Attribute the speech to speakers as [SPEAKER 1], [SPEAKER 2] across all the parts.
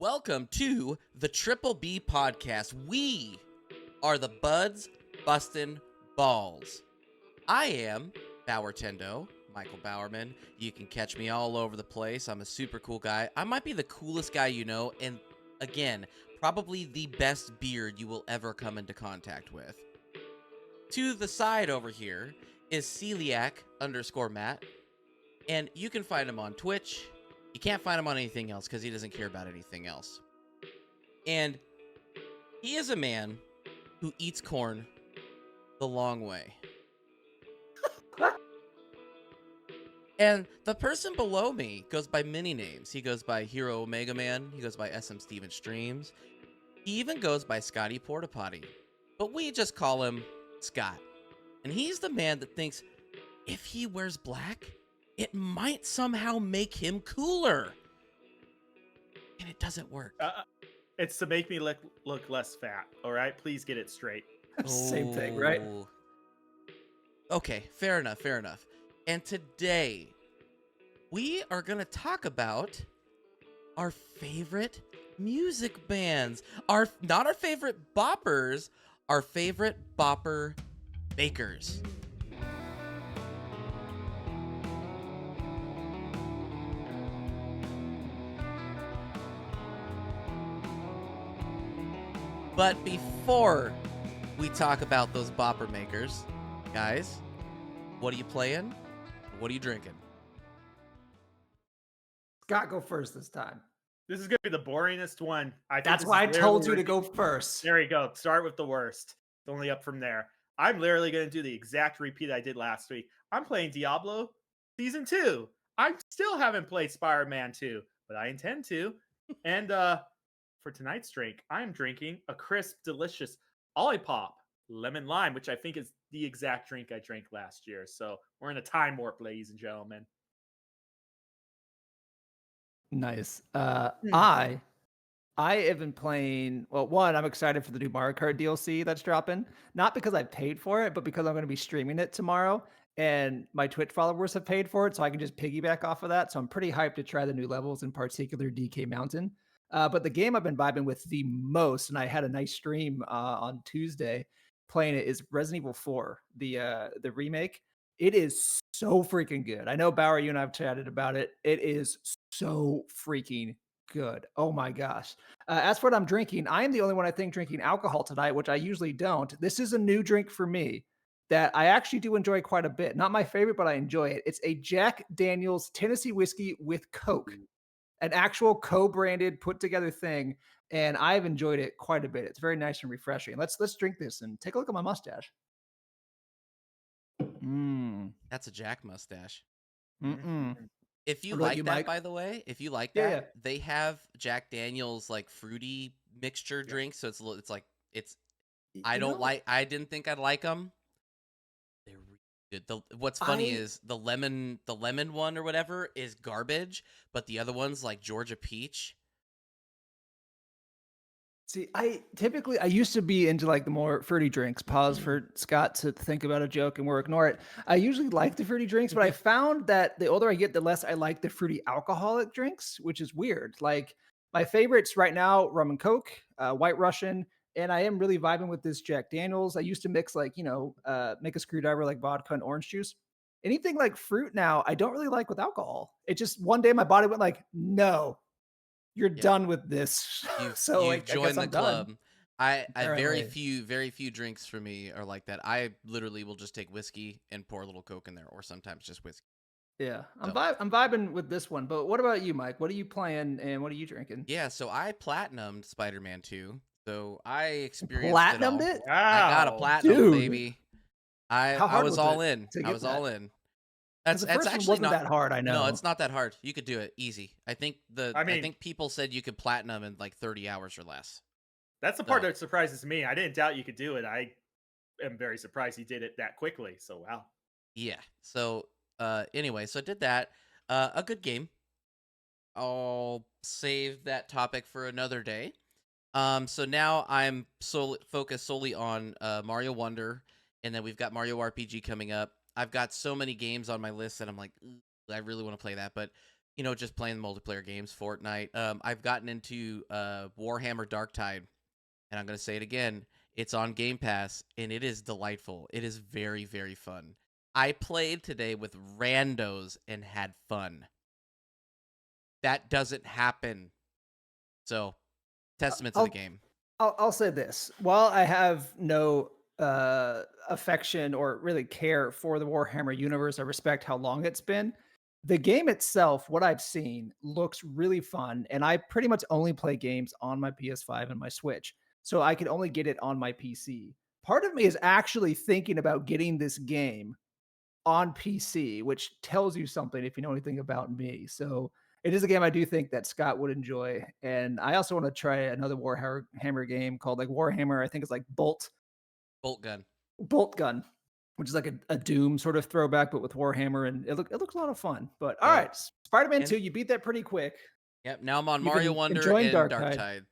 [SPEAKER 1] Welcome to the Triple B podcast. We are the Buds Bustin' Balls. I am Bowertendo, Michael Bowerman. You can catch me all over the place. I'm a super cool guy. I might be the coolest guy you know, and again, probably the best beard you will ever come into contact with. To the side over here is Celiac_Matt, and you can find him on Twitch. You can't find him on anything else because he doesn't care about anything else. And he is a man who eats corn the long way. And the person below me goes by many names. He goes by Hero Omega Man. He goes by SM Steven Streams. He even goes by Scotty Portapotty. But we just call him Scott. And he's the man that thinks if he wears black, it might somehow make him cooler. And it doesn't work.
[SPEAKER 2] It's to make me look less fat, all right? Please get it straight.
[SPEAKER 3] Same thing, right?
[SPEAKER 1] Okay, fair enough. And today, we are going to talk about our favorite music bands. Not our favorite boppers, our favorite bopper bakers. But before we talk about those bopper makers, guys, what are you playing? What are you drinking?
[SPEAKER 3] Scott, go first this time.
[SPEAKER 2] This is going to be the boringest one.
[SPEAKER 3] That's why I told you to go first.
[SPEAKER 2] There you go. Start with the worst. It's only up from there. I'm literally going to do the exact repeat I did last week. I'm playing Diablo Season 2. I still haven't played Spider-Man 2, but I intend to. And for tonight's drink, I am drinking a crisp, delicious Olipop lemon lime, which I think is the exact drink I drank last year. So we're in a time warp, ladies and gentlemen.
[SPEAKER 3] Nice. I have been playing. Well, one, I'm excited for the new Mario Kart DLC that's dropping. Not because I paid for it, but because I'm going to be streaming it tomorrow, and my Twitch followers have paid for it, so I can just piggyback off of that. So I'm pretty hyped to try the new levels, in particular DK Mountain. But the game I've been vibing with the most, and I had a nice stream on Tuesday playing it, is Resident Evil 4, the remake. It is so freaking good. I know, Bauer, you and I have chatted about it. It is so freaking good. Oh my gosh. As for what I'm drinking, I am the only one, I think, drinking alcohol tonight, which I usually don't. This is a new drink for me that I actually do enjoy quite a bit. Not my favorite, but I enjoy it. It's a Jack Daniel's Tennessee whiskey with Coke. An actual co-branded, put-together thing, and I've enjoyed it quite a bit. It's very nice and refreshing. Let's drink this and take a look at my mustache.
[SPEAKER 1] That's a Jack mustache.
[SPEAKER 3] Mm-mm.
[SPEAKER 1] If you
[SPEAKER 3] What about
[SPEAKER 1] like
[SPEAKER 3] you,
[SPEAKER 1] that,
[SPEAKER 3] Mike?
[SPEAKER 1] by the way, if you like
[SPEAKER 3] Yeah,
[SPEAKER 1] that,
[SPEAKER 3] yeah.
[SPEAKER 1] they have Jack Daniel's like fruity mixture drinks. So I didn't think I'd like them. They're really good. What's funny is the lemon one or whatever is garbage, but the other one's like Georgia peach.
[SPEAKER 3] See, I used to be into like the more fruity drinks. Pause for Scott to think about a joke and we'll ignore it. I usually like the fruity drinks, but I found that the older I get, the less I like the fruity alcoholic drinks, which is weird. Like my favorites right now, rum and Coke, White Russian, and I am really vibing with this Jack Daniels. I used to mix make a screwdriver like vodka and orange juice. Anything like fruit now, I don't really like with alcohol. It just one day my body went like, no, you're done with this.
[SPEAKER 1] You've joined the club. I very
[SPEAKER 3] Apparently.
[SPEAKER 1] few drinks for me are like that. I literally will just take whiskey and pour a little Coke in there, or sometimes just whiskey.
[SPEAKER 3] Yeah, I'm vibing with this one. But what about you, Mike? What are you playing and what are you drinking?
[SPEAKER 1] Yeah, so I platinumed Spider-Man 2. So I experienced
[SPEAKER 3] Platinumed
[SPEAKER 1] it all.
[SPEAKER 3] it?
[SPEAKER 1] I got a platinum,
[SPEAKER 3] Dude.
[SPEAKER 1] baby. I was all in.
[SPEAKER 3] to
[SPEAKER 1] I
[SPEAKER 3] get
[SPEAKER 1] was
[SPEAKER 3] that?
[SPEAKER 1] all in.
[SPEAKER 3] 'Cause
[SPEAKER 1] That's
[SPEAKER 3] the first one
[SPEAKER 1] actually
[SPEAKER 3] wasn't
[SPEAKER 1] not
[SPEAKER 3] that hard, I know.
[SPEAKER 1] No, it's not that hard. You could do it easy. I think
[SPEAKER 2] I mean-
[SPEAKER 1] think people said you could platinum in like 30 hours or less.
[SPEAKER 2] That's the part that surprises me. I didn't doubt you could do it. I am very surprised you did it that quickly. So, wow.
[SPEAKER 1] Yeah. So anyway, so I did that. A good game. I'll save that topic for another day. So now I'm focused solely on Mario Wonder, and then we've got Mario RPG coming up. I've got so many games on my list that I'm like, I really want to play that. But just playing multiplayer games, Fortnite. I've gotten into Warhammer Darktide, and I'm going to say it again. It's on Game Pass, and it is delightful. It is very, very fun. I played today with randos and had fun. That doesn't happen. So, testament to the game.
[SPEAKER 3] I'll say this. While I have no affection or really care for the Warhammer universe, I respect how long it's been. The game itself, what I've seen, looks really fun, and I pretty much only play games on my PS5 and my Switch, so I can only get it on my PC. Part of me is actually thinking about getting this game on PC, which tells you something if you know anything about me. So it is a game I do think that Scott would enjoy. And I also want to try another Warhammer game called like Warhammer. I think it's like
[SPEAKER 1] Bolt Gun.
[SPEAKER 3] Bolt Gun, which is like a Doom sort of throwback, but with Warhammer, and it looks a lot of fun. But all right, Spider-Man 2, you beat that pretty quick.
[SPEAKER 1] Yep. Now I'm on Mario Wonder and Darktide.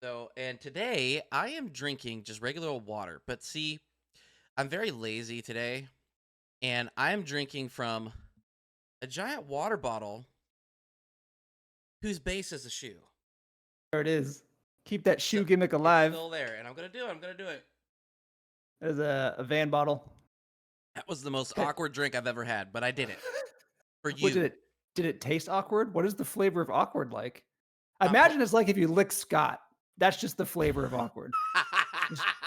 [SPEAKER 1] So, and today I am drinking just regular old water. But see, I'm very lazy today, and I'm drinking from a giant water bottle whose base is a shoe.
[SPEAKER 3] There it is. Keep that shoe gimmick alive.
[SPEAKER 1] It's still there, and I'm gonna do it.
[SPEAKER 3] There's a Van bottle.
[SPEAKER 1] That was the most awkward drink I've ever had, but I did it for you.
[SPEAKER 3] Did it taste awkward? What is the flavor of awkward like? I imagine it's like if you lick Scott. That's just the flavor of awkward.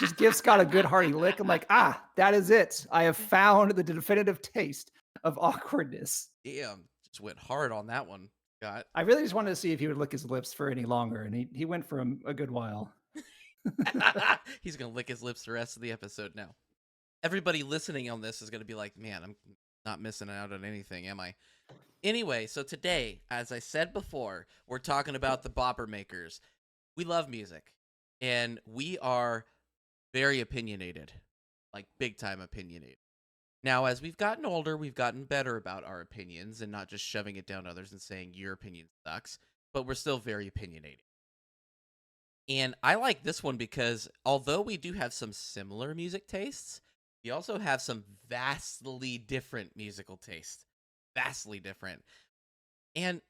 [SPEAKER 3] just give Scott a good hearty lick. I'm like, that is it. I have found the definitive taste of awkwardness.
[SPEAKER 1] Damn, just went hard on that one, Scott.
[SPEAKER 3] I really just wanted to see if he would lick his lips for any longer, and he went for a good while.
[SPEAKER 1] He's gonna lick his lips the rest of the episode now. Everybody listening on this is gonna be like, man, I'm not missing out on anything, am I? Anyway, so today, as I said before, we're talking about the Bopper makers. We love music, and we are very opinionated, like big time opinionated. Now, as we've gotten older, we've gotten better about our opinions and not just shoving it down others and saying your opinion sucks, but we're still very opinionated. And I like this one because although we do have some similar music tastes, we also have some vastly different musical tastes. Vastly different. And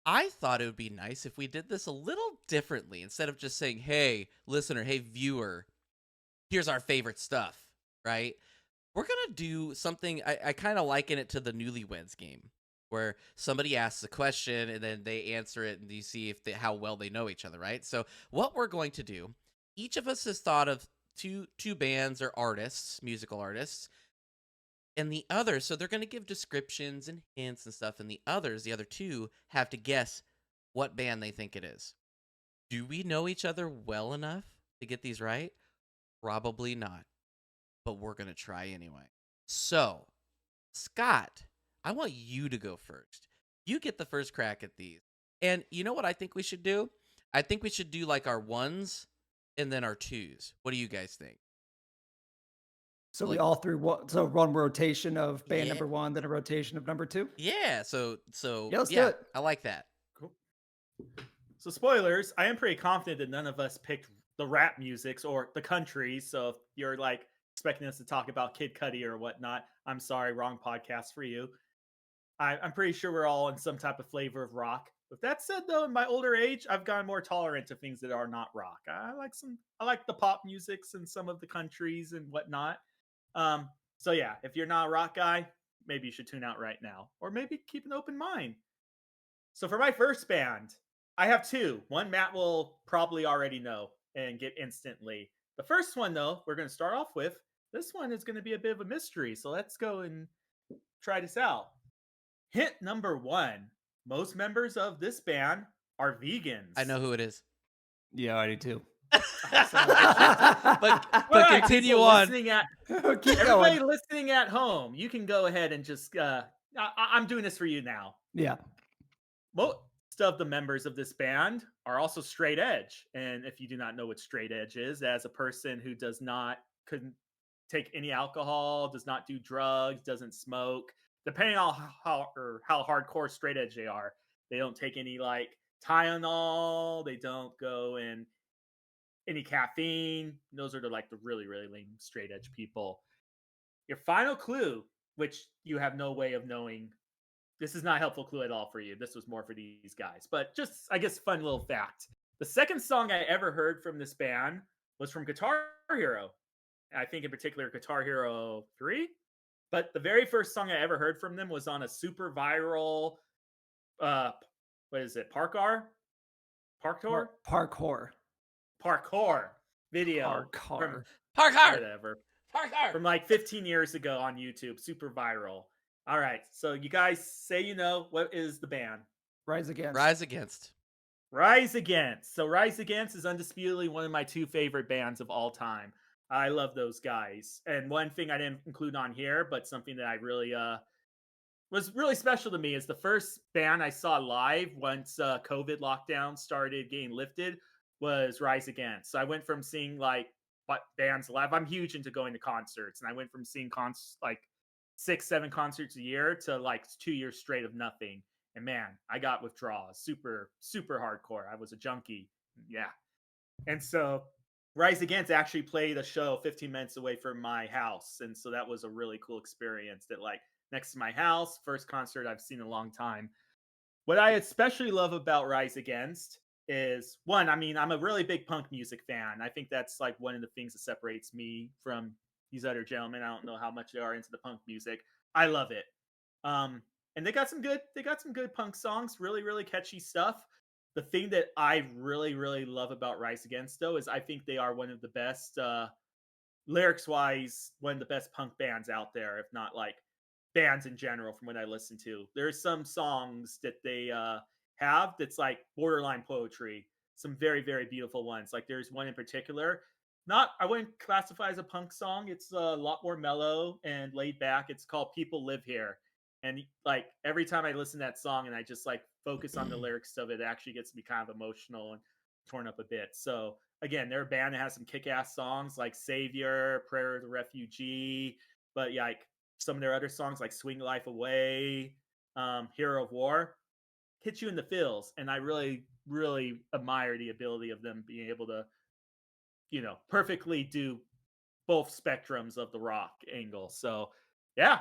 [SPEAKER 1] I thought it would be nice if we did this a little differently. Instead of just saying, hey, listener, hey, viewer, here's our favorite stuff, right? We're going to do something, I kind of liken it to the Newlyweds game, where somebody asks a question and then they answer it and you see how well they know each other, right? So what we're going to do, each of us has thought of two bands or artists, musical artists, and the others, so they're going to give descriptions and hints and stuff, and the other two, have to guess what band they think it is. Do we know each other well enough to get these right? Probably not, but we're going to try anyway. So, Scott, I want you to go first. You get the first crack at these. And you know what I think we should do? I think we should do like our ones and then our twos. What do you guys think?
[SPEAKER 3] So we all through one rotation of band number one, then a rotation of number two?
[SPEAKER 1] Yeah, so
[SPEAKER 3] let's do it.
[SPEAKER 1] I like that.
[SPEAKER 2] Cool. So spoilers, I am pretty confident that none of us picked the rap musics or the countries. So if you're like expecting us to talk about Kid Cudi or whatnot, I'm sorry, wrong podcast for you. I'm pretty sure we're all in some type of flavor of rock. With that said, though, in my older age, I've gotten more tolerant to things that are not rock. I like the pop musics and some of the countries and whatnot. So yeah, if you're not a rock guy, maybe you should tune out right now, or maybe keep an open mind. So for my first band, I have two. One Matt will probably already know and get instantly. The first one, though, we're going to start off with. This one is going to be a bit of a mystery, so let's go and try this out. Hint number one. Most members of this band are vegans.
[SPEAKER 1] I know who it is.
[SPEAKER 3] Yeah, I do too.
[SPEAKER 1] but continue on.
[SPEAKER 2] Everybody listening at home, you can go ahead and just I'm doing this for you now.
[SPEAKER 3] Yeah.
[SPEAKER 2] Most of the members of this band are also straight edge. And if you do not know what straight edge is, as a person who couldn't take any alcohol, does not do drugs, doesn't smoke, depending on how hardcore straight edge they are, they don't take any like Tylenol, they don't go in any caffeine. Those are the really, really lame straight edge people. Your final clue, which you have no way of knowing This is not a helpful clue at all for you. This was more for these guys. But just, I guess, fun little fact. The second song I ever heard from this band was from Guitar Hero. I think in particular Guitar Hero 3. But the very first song I ever heard from them was on a super viral, uh, what is it, Parkour? Parkour?
[SPEAKER 3] Parkour.
[SPEAKER 2] Parkour video from
[SPEAKER 3] Parkour.
[SPEAKER 1] Parkour!
[SPEAKER 2] whatever.
[SPEAKER 1] Parkour!
[SPEAKER 2] From like 15 years ago on YouTube, super viral. All right, so you guys say you know, what is the band?
[SPEAKER 3] Rise Against.
[SPEAKER 1] Rise Against.
[SPEAKER 2] Rise Against. So Rise Against is undisputedly one of my two favorite bands of all time. I love those guys. And one thing I didn't include on here, but something that I really was really special to me is the first band I saw live once COVID lockdown started getting lifted was Rise Against. So I went from seeing like bands live. I'm huge into going to concerts, and I went from seeing like 6-7 concerts a year to like 2 years straight of nothing. And man, I got withdrawals, super hardcore. I was a junkie. Yeah. And so Rise Against actually played a show 15 minutes away from my house. And so that was a really cool experience that like next to my house, first concert I've seen in a long time. What I especially love about Rise Against is one, I mean, I'm a really big punk music fan. I think that's like one of the things that separates me from these other gentlemen. I don't know how much they are into the punk music. I love it. And they got some good punk songs, really catchy stuff. The thing that I really love about Rise Against though is I think they are one of the best lyrics wise, one of the best punk bands out there, if not like bands in general from what I listen to. There's some songs that they have that's like borderline poetry, some very beautiful ones. Like there's one in particular, not I wouldn't classify as a punk song. It's a lot more mellow and laid back. It's called People Live Here. And like every time I listen to that song and I just like focus on the lyrics of it, it actually gets me kind of emotional and torn up a bit. So again, they're a band that has some kick-ass songs like Savior, Prayer of the Refugee, but yeah, like some of their other songs like Swing Life Away, Hero of War, hit you in the feels. And I really admire the ability of them being able to, perfectly do both spectrums of the rock angle. So yeah.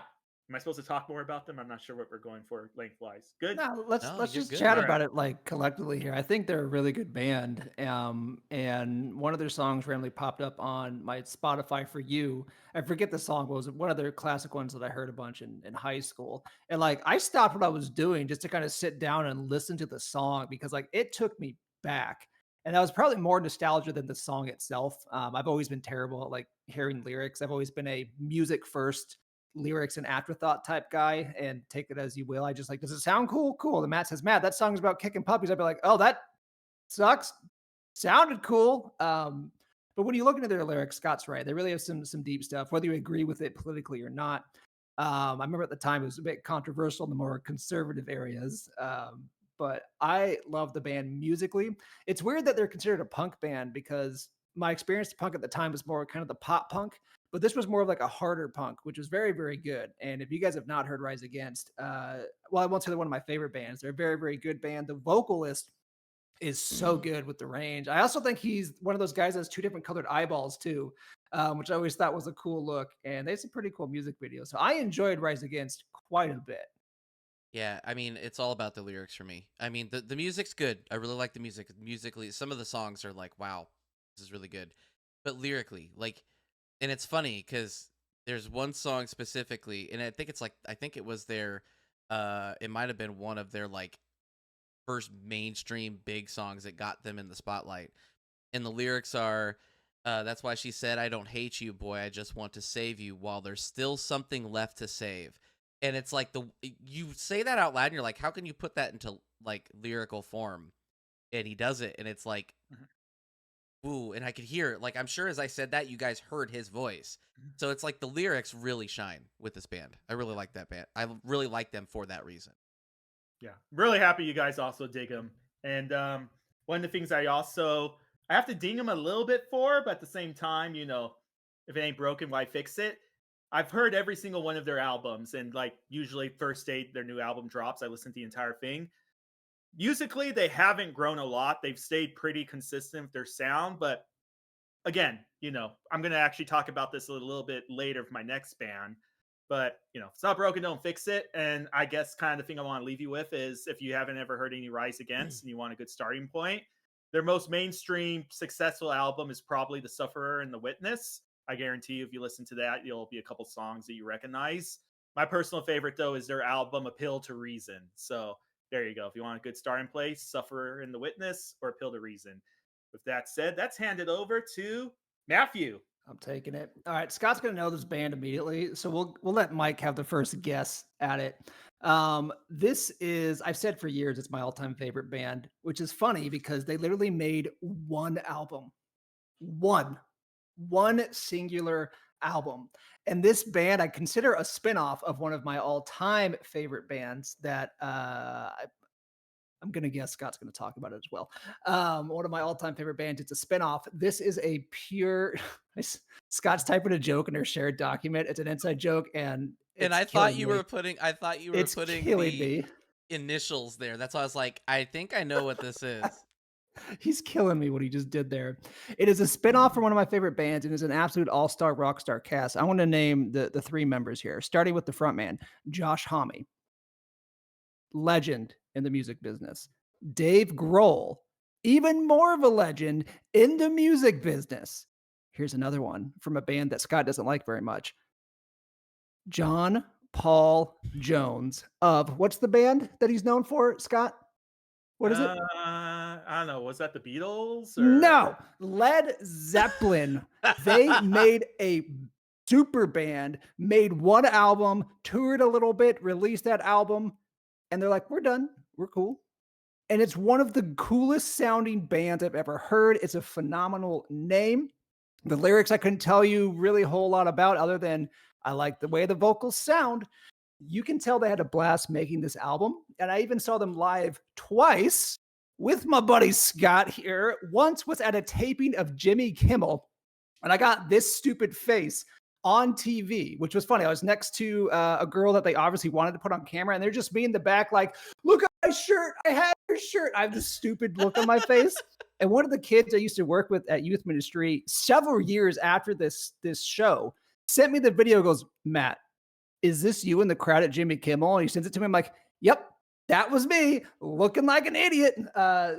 [SPEAKER 2] Am I supposed to talk more about them? I'm not sure what we're going for lengthwise. Good.
[SPEAKER 3] No, let's
[SPEAKER 1] No,
[SPEAKER 3] let's
[SPEAKER 1] you're
[SPEAKER 3] just
[SPEAKER 1] good,
[SPEAKER 3] chat
[SPEAKER 1] man.
[SPEAKER 3] about it like collectively here. I think they're a really good band. And one of their songs randomly popped up on my Spotify for you. I forget the song, but it was one of their classic ones that I heard a bunch in high school. And like I stopped what I was doing just to kind of sit down and listen to the song because like it took me back. And that was probably more nostalgia than the song itself. I've always been terrible at like hearing lyrics. I've always been a music first, lyrics and afterthought type guy, and take it as you will. I just like, does it sound cool? Cool. The Matt says, Matt, that song's about kicking puppies. I'd be like, oh, that sucks. Sounded cool. But when you look into their lyrics, Scott's right. They really have some deep stuff, whether you agree with it politically or not. I remember at the time it was a bit controversial in the more conservative areas. But I love the band musically. It's weird that they're considered a punk band because my experience with punk at the time was more kind of the pop punk, but this was more of like a harder punk, which was very good. And if you guys have not heard Rise Against, well, I won't say they're one of my favorite bands. They're a very good band. The vocalist is so good with the range. I also think he's one of those guys that has two different colored eyeballs too, which I always thought was a cool look. And they have some pretty cool music videos. So I enjoyed Rise Against quite a bit.
[SPEAKER 1] Yeah, I mean, it's all about the lyrics for me. I mean, the music's good. I really like the music. Musically, some of the songs are like, wow, this is really good. But lyrically, like, and it's funny because there's one song specifically, and I think it was their, it might have been one of their like first mainstream big songs that got them in the spotlight. And the lyrics are, that's why she said, I don't hate you, boy. I just want to save you while there's still something left to save. And it's like you say that out loud and you're like, how can you put that into like lyrical form? And he does it. And it's like, ooh, and I could hear it. Like, I'm sure as I said that, you guys heard his voice. So it's like the lyrics really shine with this band. I really like that band. I really like them for that reason.
[SPEAKER 2] Yeah, really happy you guys also dig them. And one of the things I have to ding them a little bit for, but at the same time, if it ain't broken, why fix it? I've heard every single one of their albums, and like usually first day their new album drops, I listen to the entire thing. Musically, they haven't grown a lot. They've stayed pretty consistent with their sound, but again, I'm going to actually talk about this a little bit later for my next band. But if it's not broken, don't fix it. And I guess kind of the thing I want to leave you with is, if you haven't ever heard any Rise Against and you want a good starting point, their most mainstream successful album is probably The Sufferer and The Witness. I guarantee you, if you listen to that, you'll be a couple songs that you recognize. My personal favorite, though, is their album Appeal to Reason. So there you go. If you want a good starting place, Sufferer and The Witness or Appeal to Reason. With that said, that's handed over to Matthew.
[SPEAKER 3] I'm taking it. All right, Scott's gonna know this band immediately, so we'll let Mike have the first guess at it. This is, I've said for years, it's my all-time favorite band, which is funny because they literally made one album, one singular album. And this band I consider a spinoff of one of my all-time favorite bands that I'm going to guess Scott's going to talk about it as well. One of my all-time favorite bands. It's a spinoff. This is a pure Scott's typing a joke in her shared document. It's an inside joke, and
[SPEAKER 1] I thought you were putting the initials there. That's why I was like, I think I know what this is.
[SPEAKER 3] He's killing me what he just did there. It is a spinoff from one of my favorite bands and is an absolute all-star rock star cast. I want to name the three members here, starting with the frontman, Josh Homme, legend in the music business. Dave Grohl, even more of a legend in the music business. Here's another one from a band that Scott doesn't like very much. John Paul Jones of, what's the band that he's known for, Scott? What is it?
[SPEAKER 2] I don't know. Was that the Beatles? Or?
[SPEAKER 3] No, Led Zeppelin. They made a super band, made one album, toured a little bit, released that album, and they're like, we're done. We're cool. And it's one of the coolest sounding bands I've ever heard. It's a phenomenal name. The lyrics I couldn't tell you really a whole lot about, other than I like the way the vocals sound. You can tell they had a blast making this album. And I even saw them live twice with my buddy Scott here. Once was at a taping of Jimmy Kimmel, and I got this stupid face on TV, which was funny. I was next to a girl that they obviously wanted to put on camera, and they're just me in the back like, look at my shirt. I have your shirt. I have this stupid look on my face. And one of the kids I used to work with at youth ministry several years after this show sent me the video, goes, Matt, is this you in the crowd at Jimmy Kimmel? And he sends it to me. I'm like, yep, that was me looking like an idiot.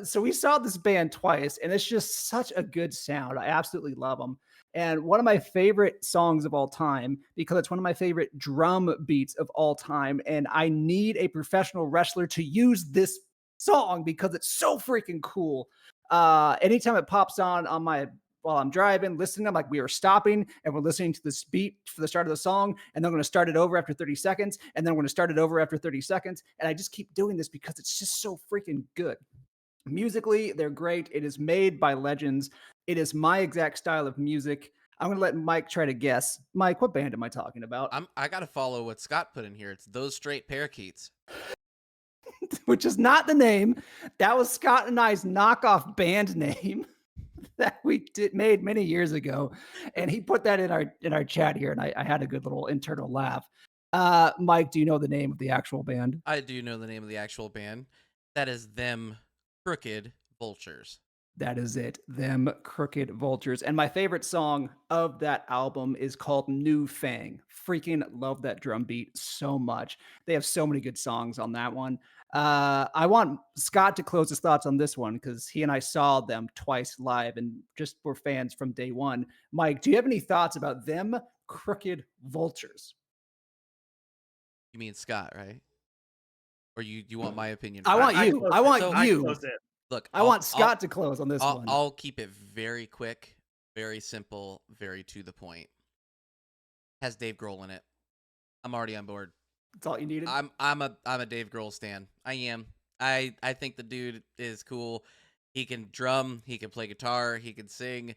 [SPEAKER 3] So we saw this band twice, and it's just such a good sound. I absolutely love them. And one of my favorite songs of all time, because it's one of my favorite drum beats of all time. And I need a professional wrestler to use this song because it's so freaking cool. Anytime it pops on my, while I'm driving, listening, I'm like, we are stopping and we're listening to this beat for the start of the song. And then I'm going to start it over after 30 seconds. And then we're going to start it over after 30 seconds. And I just keep doing this because it's just so freaking good. Musically, they're great. It is made by legends. It is my exact style of music. I'm going to let Mike try to guess. Mike, what band am I talking about?
[SPEAKER 1] I got to follow what Scott put in here. It's Those Straight Parakeets.
[SPEAKER 3] Which is not the name. That was Scott and I's knockoff band name that we made many years ago. And he put that in our chat here, and I had a good little internal laugh. Mike, do you know the name of the actual band?
[SPEAKER 1] I do know the name of the actual band. That is Them Crooked Vultures.
[SPEAKER 3] That is it. Them Crooked Vultures. And my favorite song of that album is called New Fang. Freaking love that drum beat so much. They have so many good songs on that one. I want Scott to close his thoughts on this one because he and I saw them twice live and just were fans from day one. Mike, do you have any thoughts about Them Crooked Vultures?
[SPEAKER 1] You mean Scott, right? Or you want my opinion?
[SPEAKER 3] I want you. I want you.
[SPEAKER 1] Look,
[SPEAKER 3] I want Scott to close on this one.
[SPEAKER 1] I'll keep it very quick, very simple, very to the point. Has Dave Grohl in it. I'm already on board.
[SPEAKER 3] That's all you needed.
[SPEAKER 1] I'm a Dave Grohl stan. I am. I think the dude is cool. He can drum, he can play guitar, he can sing,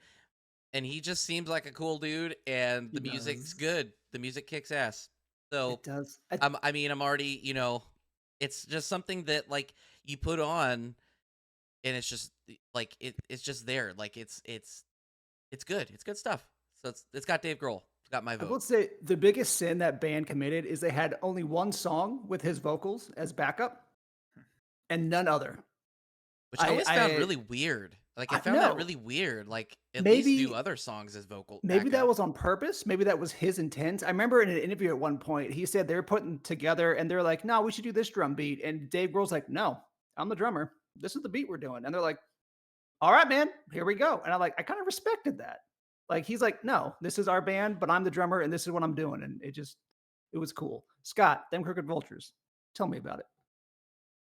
[SPEAKER 1] and he just seems like a cool dude. And the music's good. The music kicks ass. So
[SPEAKER 3] it does.
[SPEAKER 1] I'm already, it's just something that like you put on. And it's just like it's just there, like it's good. It's good stuff. So it's got Dave Grohl. It's got my vote.
[SPEAKER 3] I will say the biggest sin that band committed is they had only one song with his vocals as backup, and none other.
[SPEAKER 1] Which I always found really weird. Like I
[SPEAKER 3] I
[SPEAKER 1] found that
[SPEAKER 3] no.
[SPEAKER 1] really weird. Like at least do
[SPEAKER 3] Maybe
[SPEAKER 1] other songs as vocal
[SPEAKER 3] maybe that
[SPEAKER 1] backup.
[SPEAKER 3] was on purpose. Maybe that was his intent. I remember in an interview at one point, he said they were putting together and they're like, no, we should do this drum beat. And Dave Grohl's like, no, I'm the drummer. This is the beat we're doing. And they're like, all right, man, here we go. And I kind of respected that. Like he's like, no, this is our band, but I'm the drummer and this is what I'm doing. And it was cool. Scott, them Crooked Vultures. Tell me about it.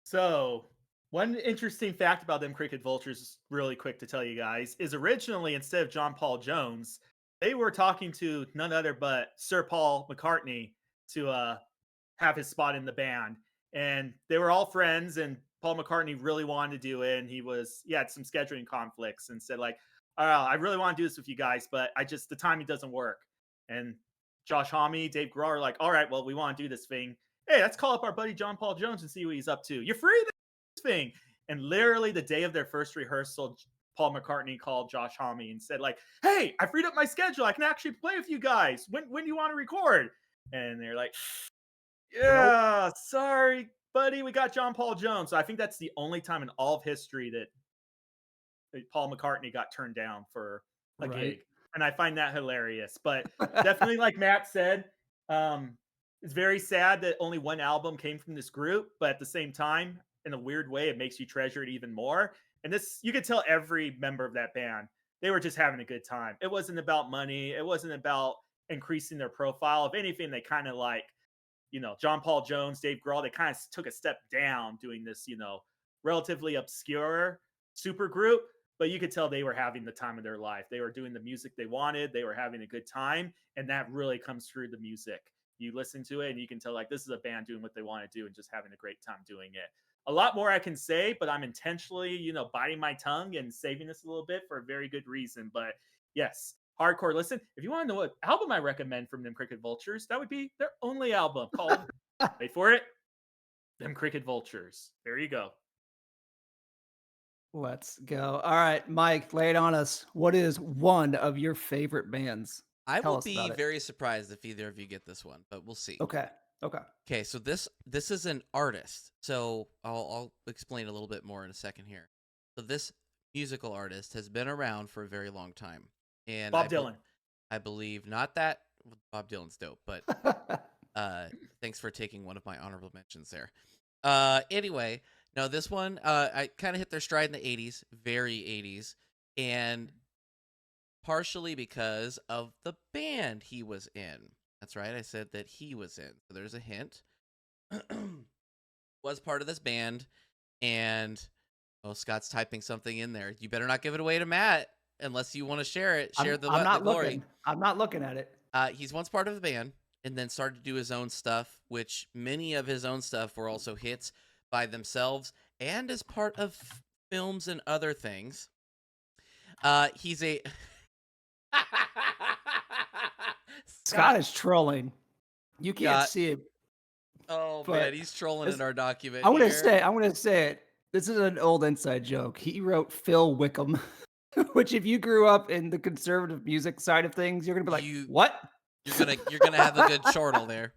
[SPEAKER 2] So, one interesting fact about them Cricket Vultures, really quick to tell you guys, is originally instead of John Paul Jones, they were talking to none other but Sir Paul McCartney to have his spot in the band. And they were all friends, and Paul McCartney really wanted to do it. And he had some scheduling conflicts and said, like, all right, I really want to do this with you guys, but the timing doesn't work. And Josh Homme, Dave Grohl are like, all right, well, we want to do this thing. Hey, let's call up our buddy John Paul Jones and see what he's up to. You're free this thing. And literally the day of their first rehearsal, Paul McCartney called Josh Homme and said, like, hey, I freed up my schedule. I can actually play with you guys. When do you want to record? And they're like, yeah, sorry, buddy. We got John Paul Jones. So I think that's the only time in all of history that Paul McCartney got turned down for a gig. And I find that hilarious. But definitely, like Matt said, it's very sad that only one album came from this group. But at the same time, in a weird way, it makes you treasure it even more. And this, you could tell every member of that band, they were just having a good time. It wasn't about money. It wasn't about increasing their profile. If anything, they kind of like, John Paul Jones, Dave Grohl, they kind of took a step down doing this, relatively obscure super group. But you could tell they were having the time of their life. They were doing the music they wanted. They were having a good time. And that really comes through the music. You listen to it and you can tell, like, this is a band doing what they want to do and just having a great time doing it. A lot more I can say, but I'm intentionally, biting my tongue and saving this a little bit for a very good reason. But yes, hardcore listen. If you want to know what album I recommend from them Cricket Vultures, that would be their only album called, wait for it, Them Cricket Vultures. There you go.
[SPEAKER 3] Let's go. All right, Mike, lay it on us. What is one of your favorite bands?
[SPEAKER 1] I
[SPEAKER 3] Tell
[SPEAKER 1] will
[SPEAKER 3] us
[SPEAKER 1] be
[SPEAKER 3] about it.
[SPEAKER 1] very surprised if either of you get this one, but we'll see.
[SPEAKER 3] Okay.
[SPEAKER 1] Okay, so this is an artist. So I'll explain a little bit more in a second here. So this musical artist has been around for a very long time. And
[SPEAKER 2] Bob Dylan.
[SPEAKER 1] I believe not that Bob Dylan's dope, but thanks for taking one of my honorable mentions there. Anyway, no, this one I kind of hit their stride in the 80s, very 80s, and partially because of the band he was in. That's right, I said that he was in. So there's a hint. Was part of this band, and Scott's typing something in there. You better not give it away to Matt unless you want to share it. Share the glory.
[SPEAKER 3] Looking. I'm not looking at it.
[SPEAKER 1] He's once part of the band and then started to do his own stuff, which many of his own stuff were also hits by themselves and as part of films and other things. He's a
[SPEAKER 3] Scott is trolling. You can't see it.
[SPEAKER 1] Oh man, he's trolling in our document.
[SPEAKER 3] I'm gonna say it. This is an old inside joke. He wrote Phil Wickham, which if you grew up in the conservative music side of things, you're gonna be like, what?
[SPEAKER 1] You're gonna have a good chortle there.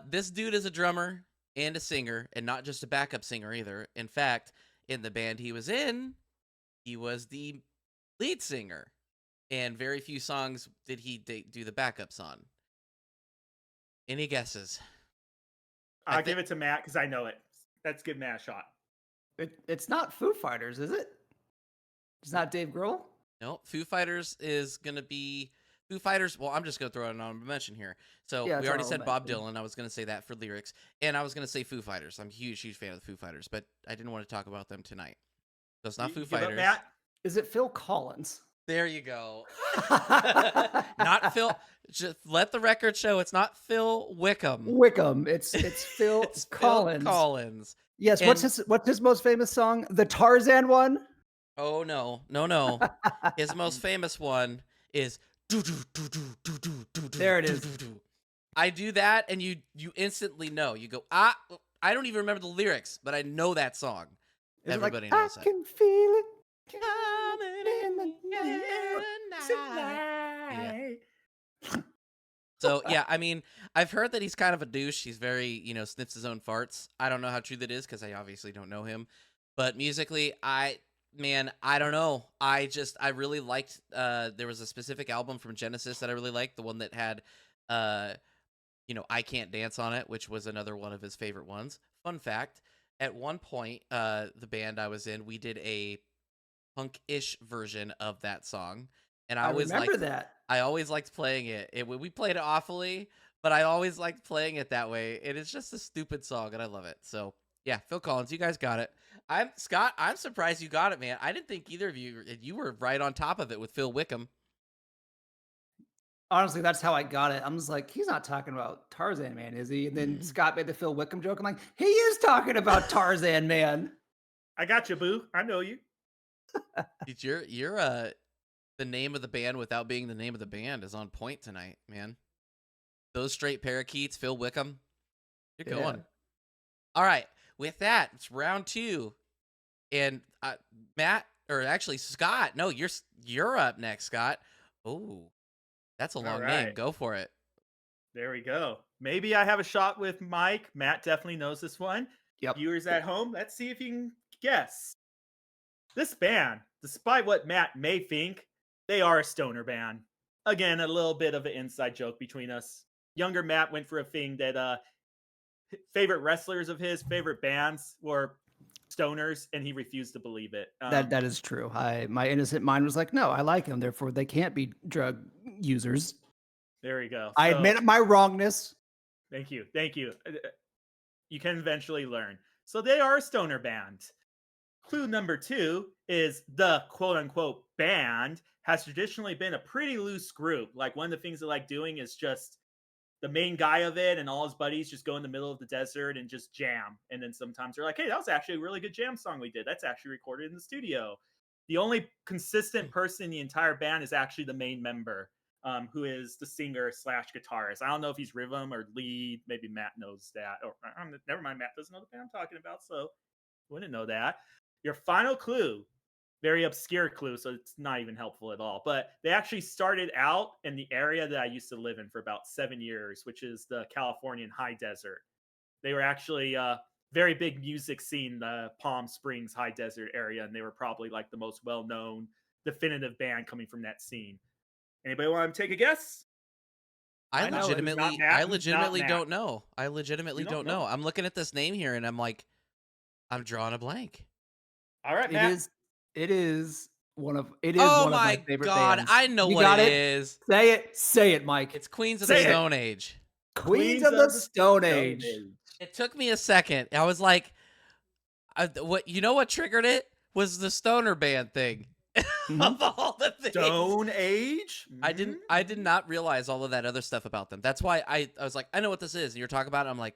[SPEAKER 1] This dude is a drummer and a singer, and not just a backup singer either. In fact, in the band he was in, he was the lead singer, and very few songs did he do the backups on. Any guesses?
[SPEAKER 2] I'll give it to Matt because I know it. Let's give Matt a shot.
[SPEAKER 3] It's not Foo Fighters, is it? It's not Dave Grohl?
[SPEAKER 1] No, Foo Fighters is going to be... Foo Fighters, well, I'm just going to throw out an honorable mention here. So we already said Bob Dylan. I was going to say that for lyrics. And I was going to say Foo Fighters. I'm a huge fan of the Foo Fighters, but I didn't want to talk about them tonight. So it's not Foo Fighters.
[SPEAKER 2] Matt?
[SPEAKER 3] Is it Phil Collins?
[SPEAKER 1] There you go. Not Phil. Just let the record show it's not Phil Wickham.
[SPEAKER 3] It's Phil Collins.
[SPEAKER 1] Phil Collins.
[SPEAKER 3] Yes. And what's his most famous song? The Tarzan one?
[SPEAKER 1] Oh no. His most famous one is
[SPEAKER 3] there it is.
[SPEAKER 1] I do that and you instantly know. You go, I don't even remember the lyrics, but I know that song. Everybody knows that.
[SPEAKER 3] I can feel it.
[SPEAKER 1] Yeah. So yeah, I mean, I've heard that he's kind of a douche. He's very, sniffs his own farts. I don't know how true that is because I obviously don't know him. But musically, Man, I don't know. I really liked there was a specific album from Genesis that I really liked, the one that had uh I Can't Dance on it, which was another one of his favorite ones. Fun fact, at one point the band I was in, we did a punk-ish version of that song, and
[SPEAKER 3] I remember that.
[SPEAKER 1] I always liked playing it. We played it awfully, but I always liked playing it that way. And it's just a stupid song, and I love it. So yeah, Phil Collins, you guys got it. Scott. I'm surprised you got it, man. I didn't think either of you were right on top of it with Phil Wickham.
[SPEAKER 3] Honestly, that's how I got it. I'm just like, he's not talking about Tarzan Man, is he? And then Scott made the Phil Wickham joke. I'm like, he is talking about Tarzan Man.
[SPEAKER 2] I got you, boo. I know you.
[SPEAKER 1] Dude, you're the name of the band without being the name of the band is on point tonight, man. Those straight parakeets, Phil Wickham. You're going. All right. With that, it's round 2. And Matt, or actually Scott. No, you're up next, Scott. Oh, that's a long name. Go for it.
[SPEAKER 2] There we go. Maybe I have a shot with Mike. Matt definitely knows this one.
[SPEAKER 3] Yep.
[SPEAKER 2] Viewers at home, let's see if you can guess. This band, despite what Matt may think, they are a stoner band. Again, a little bit of an inside joke between us. Younger Matt went for a thing that favorite wrestlers of his, favorite bands were stoners, and he refused to believe it.
[SPEAKER 3] That is true. My innocent mind was like, no, I like them, therefore they can't be drug users.
[SPEAKER 2] There we go.
[SPEAKER 3] I admit my wrongness.
[SPEAKER 2] Thank you. You can eventually learn. So they are a stoner band. Clue number 2 is the quote-unquote band has traditionally been a pretty loose group. Like, one of the things they like doing is just the main guy of it and all his buddies just go in the middle of the desert and just jam. And then sometimes they're like, hey, that was actually a really good jam song we did. That's actually recorded in the studio. The only consistent person in the entire band is actually the main member, who is the singer / guitarist. I don't know if he's rhythm or lead. Maybe Matt knows that. Or never mind, Matt doesn't know the band I'm talking about, so wouldn't know that. Your final clue, very obscure clue, so it's not even helpful at all. But they actually started out in the area that I used to live in for about 7 years, which is the Californian high desert. They were actually a very big music scene, the Palm Springs high desert area, and they were probably like the most well-known definitive band coming from that scene. Anybody want to take a guess?
[SPEAKER 1] I legitimately don't know. I legitimately don't know. I'm looking at this name here and I'm like, I'm drawing a blank.
[SPEAKER 2] All right, Matt.
[SPEAKER 3] It is one of my favorite
[SPEAKER 1] God,
[SPEAKER 3] bands.
[SPEAKER 1] I know what it is.
[SPEAKER 3] Say it, Mike.
[SPEAKER 1] It's Queens of the Stone Age.
[SPEAKER 3] Queens of the Stone Age.
[SPEAKER 1] It took me a second. I was like, what triggered it was the stoner band thing. Of all the things.
[SPEAKER 2] Stone Age?
[SPEAKER 1] I did not realize all of that other stuff about them. That's why I was like, I know what this is. And you're talking about it. I'm like,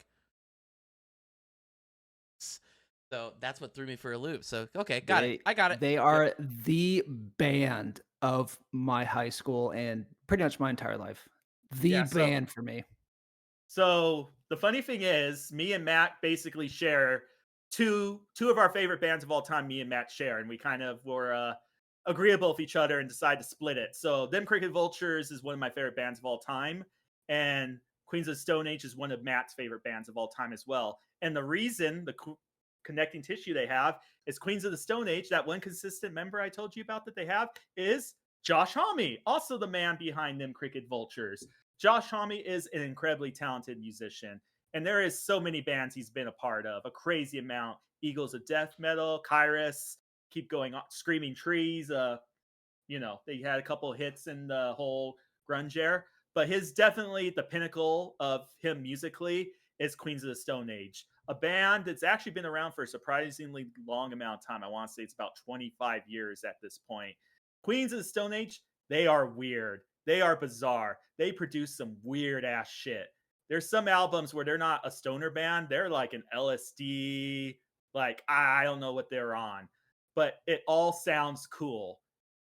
[SPEAKER 1] so that's what threw me for a loop. So, okay, got it. I got it.
[SPEAKER 3] They are the band of my high school and pretty much my entire life. Band for me.
[SPEAKER 2] So the funny thing is, me and Matt basically share two of our favorite bands of all time. Me and Matt share, and we kind of were agreeable with each other and decided to split it. So Them Cricket Vultures is one of my favorite bands of all time, and Queens of the Stone Age is one of Matt's favorite bands of all time as well. And the reason, the connecting tissue they have, is Queens of the Stone Age. That one consistent member I told you about that they have is Josh Homme, also the man behind Them Cricket Vultures. Josh Homme is an incredibly talented musician, and there is so many bands he's been a part of, a crazy amount. Eagles of Death Metal, Kyrus, keep going on, Screaming Trees. They had a couple of hits in the whole grunge era, but his definitely the pinnacle of him musically is Queens of the Stone Age, a band that's actually been around for a surprisingly long amount of time. I want to say it's about 25 years at this point. Queens of the Stone Age, they are weird. They are bizarre. They produce some weird ass shit. There's some albums where they're not a stoner band. They're like an LSD, like I don't know what they're on, but it all sounds cool.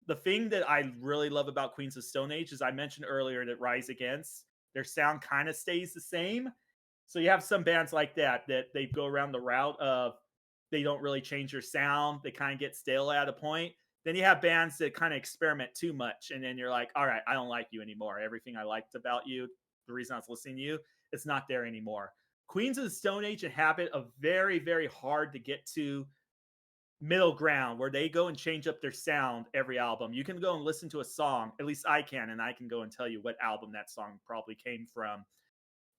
[SPEAKER 2] The thing that I really love about Queens of Stone Age is I mentioned earlier that Rise Against, their sound kind of stays the same. So you have some bands like that they go around the route of they don't really change their sound. They kind of get stale at a point. Then you have bands that kind of experiment too much. And then you're like, all right, I don't like you anymore. Everything I liked about you, the reason I was listening to you, it's not there anymore. Queens of the Stone Age inhabit a very, very hard to get to middle ground where they go and change up their sound every album. You can go and listen to a song, at least I can, and I can go and tell you what album that song probably came from.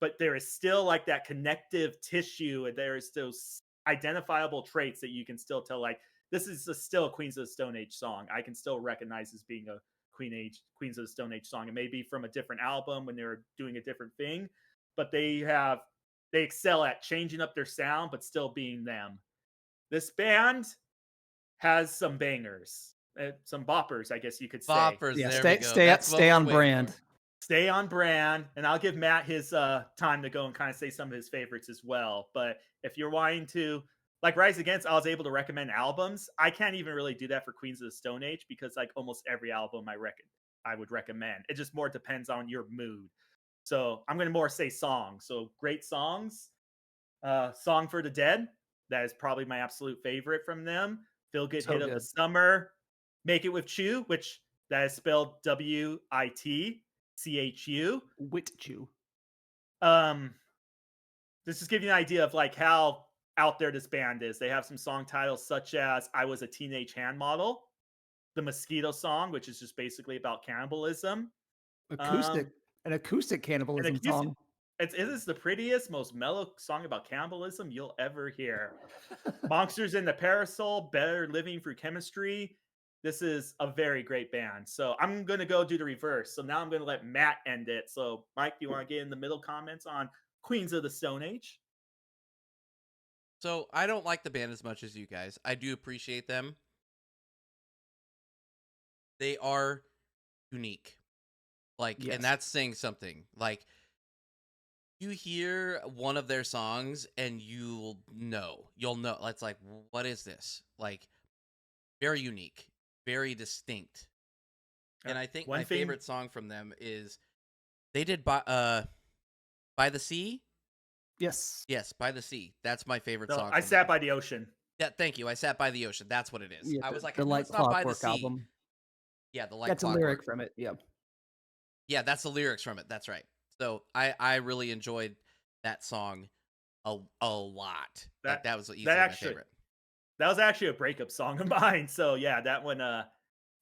[SPEAKER 2] But there is still like that connective tissue, and there is those identifiable traits that you can still tell, like, this is still a Queens of the Stone Age song. I can still recognize as being a Queens of the Stone Age song. It may be from a different album when they're doing a different thing, but they excel at changing up their sound, but still being them. This band has some bangers, some boppers, I guess you could say.
[SPEAKER 1] Boppers,
[SPEAKER 3] Yeah,
[SPEAKER 1] there we go.
[SPEAKER 3] stay
[SPEAKER 1] That's what
[SPEAKER 3] stay
[SPEAKER 1] we're
[SPEAKER 3] on
[SPEAKER 1] waiting
[SPEAKER 3] brand.
[SPEAKER 1] for.
[SPEAKER 2] Stay on brand, and I'll give Matt his time to go and kind of say some of his favorites as well. But if you're wanting to, like Rise Against, I was able to recommend albums. I can't even really do that for Queens of the Stone Age because like almost every album I would recommend. It just more depends on your mood. So I'm going to more say songs. So great songs. Song for the Dead. That is probably my absolute favorite from them. Feel Good
[SPEAKER 3] So
[SPEAKER 2] Hit of the
[SPEAKER 3] good.
[SPEAKER 2] Summer. Make It With Chew, which that is spelled WITCHU.
[SPEAKER 3] Witchu.
[SPEAKER 2] This just gives you an idea of like how out there this band is. They have some song titles such as I Was a Teenage Hand Model, the Mosquito Song, which is just basically about cannibalism.
[SPEAKER 3] An acoustic cannibalism
[SPEAKER 2] acoustic-
[SPEAKER 3] song.
[SPEAKER 2] It is the prettiest, most mellow song about cannibalism you'll ever hear. Monsters in the Parasol, Better Living Through Chemistry. This is a very great band. So I'm going to go do the reverse. So now I'm going to let Matt end it. So Mike, do you want to get in the middle comments on Queens of the Stone Age?
[SPEAKER 1] So I don't like the band as much as you guys. I do appreciate them. They are unique. Like,
[SPEAKER 3] Yes.
[SPEAKER 1] and that's saying something. Like, you hear one of their songs and you'll know. It's like, what is this? Like, very unique, very distinct. And I think my favorite song from them is they did By the Sea.
[SPEAKER 3] Yes.
[SPEAKER 1] Yes, By the Sea. That's my favorite song.
[SPEAKER 2] I Sat by the Ocean.
[SPEAKER 1] Yeah, thank you. I Sat by the Ocean. That's what it is.
[SPEAKER 3] Yeah,
[SPEAKER 1] I was like,
[SPEAKER 3] the
[SPEAKER 1] I know
[SPEAKER 3] Like
[SPEAKER 1] it's not By the
[SPEAKER 3] Clockwork
[SPEAKER 1] Sea.
[SPEAKER 3] album.
[SPEAKER 1] Yeah, the Like
[SPEAKER 3] That's
[SPEAKER 1] Clockwork.
[SPEAKER 3] a lyric from it. Yeah.
[SPEAKER 1] Yeah, that's the lyrics from it. That's right. So I really enjoyed that song a lot. That was easily my favorite.
[SPEAKER 2] That was actually a breakup song of mine. So yeah, that one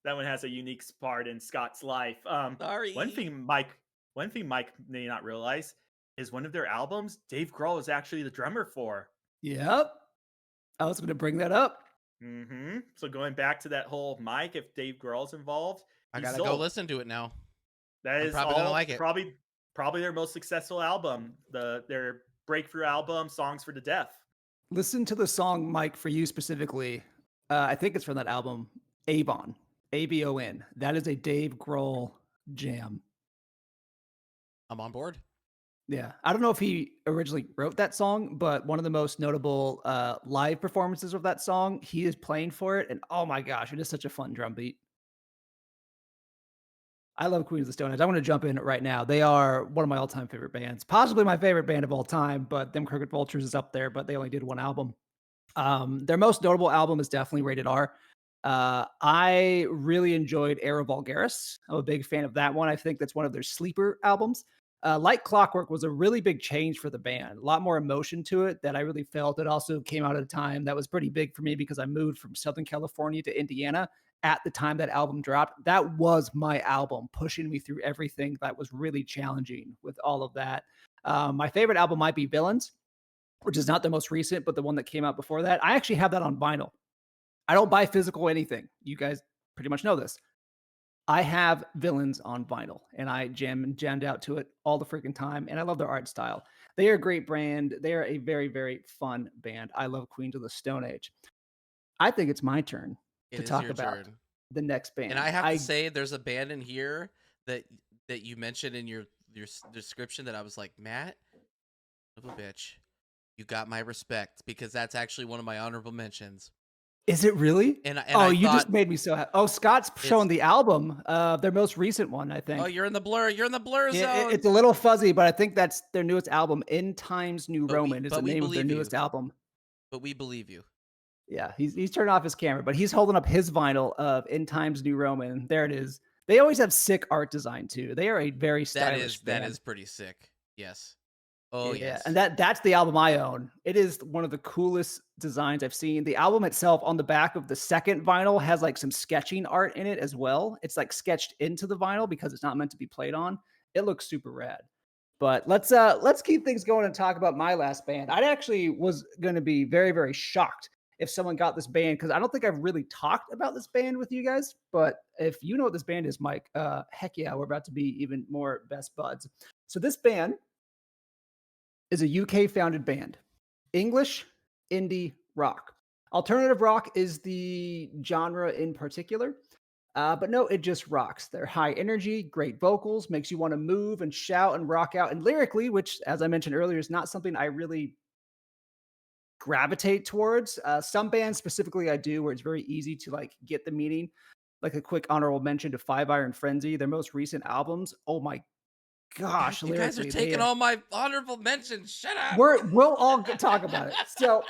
[SPEAKER 2] has a unique part in Scott's life.
[SPEAKER 1] Sorry.
[SPEAKER 2] One thing Mike may not realize is one of their albums, Dave Grohl is actually the drummer for.
[SPEAKER 3] Yep. I was going to bring that up.
[SPEAKER 2] Mm-hmm. So going back to that whole Mike, if Dave Grohl's involved,
[SPEAKER 1] I gotta go listen to it now.
[SPEAKER 2] That is
[SPEAKER 1] probably gonna like it.
[SPEAKER 2] Probably their most successful album, their breakthrough album, Songs for the Deaf.
[SPEAKER 3] Listen to the song, Mike, for you specifically. I think it's from that album, Avon, ABON. That is a Dave Grohl jam.
[SPEAKER 1] I'm on board.
[SPEAKER 3] Yeah. I don't know if he originally wrote that song, but one of the most notable live performances of that song, he is playing for it. And oh my gosh, it is such a fun drum beat. I love Queens of the Stone Age. I want to jump in right now. They are one of my all-time favorite bands, possibly my favorite band of all time, but Them Crooked Vultures is up there, but they only did one album. Their most notable album is definitely Rated R. I really enjoyed Era Vulgaris. I'm a big fan of that one. I think that's one of their sleeper albums. Like Clockwork was a really big change for the band. A lot more emotion to it that I really felt. It also came out at a time that was pretty big for me because I moved from Southern California to Indiana at the time that album dropped. That was my album, pushing me through everything that was really challenging with all of that. My favorite album might be Villains, which is not the most recent, but the one that came out before that. I actually have that on vinyl. I don't buy physical anything. You guys pretty much know this. I have Villains on vinyl, and I jammed out to it all the freaking time, and I love their art style. They are a great brand. They are a very, very fun band. I love Queens of the Stone Age. I think it's my turn to talk about the next band.
[SPEAKER 1] And I have to say, there's a band in here that you mentioned in your description that I was like, Matt, little bitch, you got my respect, because that's actually one of my honorable mentions.
[SPEAKER 3] Is it really?
[SPEAKER 1] And
[SPEAKER 3] you just made me so happy. Oh, Scott's showing the album, their most recent one, I think.
[SPEAKER 1] Oh, you're in the blur. You're in the blur zone.
[SPEAKER 3] It's a little fuzzy, but I think that's their newest album. End Times New Roman is the name of their newest album.
[SPEAKER 1] But we believe you.
[SPEAKER 3] Yeah, he's turned off his camera, but he's holding up his vinyl of End Times New Roman. There it is. They always have sick art design too. They are a very stylish band.
[SPEAKER 1] That is pretty sick. Yes. Oh,
[SPEAKER 3] Yeah,
[SPEAKER 1] yes.
[SPEAKER 3] and that's the album I own. It is one of the coolest designs I've seen. The album itself on the back of the second vinyl has like some sketching art in it as well. It's like sketched into the vinyl because it's not meant to be played on. It looks super rad. But let's keep things going and talk about my last band. I actually was going to be very very shocked if someone got this band because I don't think I've really talked about this band with you guys. But if you know what this band is, Mike, heck yeah, we're about to be even more best buds. So this band is a UK founded band. English indie rock. Alternative rock is the genre in particular. But no, it just rocks. They're high energy, great vocals, makes you want to move and shout and rock out. And lyrically, which, as I mentioned earlier, is not something I really gravitate towards. Some bands specifically I do, where it's very easy to like get the meaning. Like a quick honorable mention to Five Iron Frenzy, their most recent albums. Oh my gosh,
[SPEAKER 1] You guys are
[SPEAKER 3] lyrically,
[SPEAKER 1] taking all my honorable mentions. Shut up.
[SPEAKER 3] we'll all talk about it. So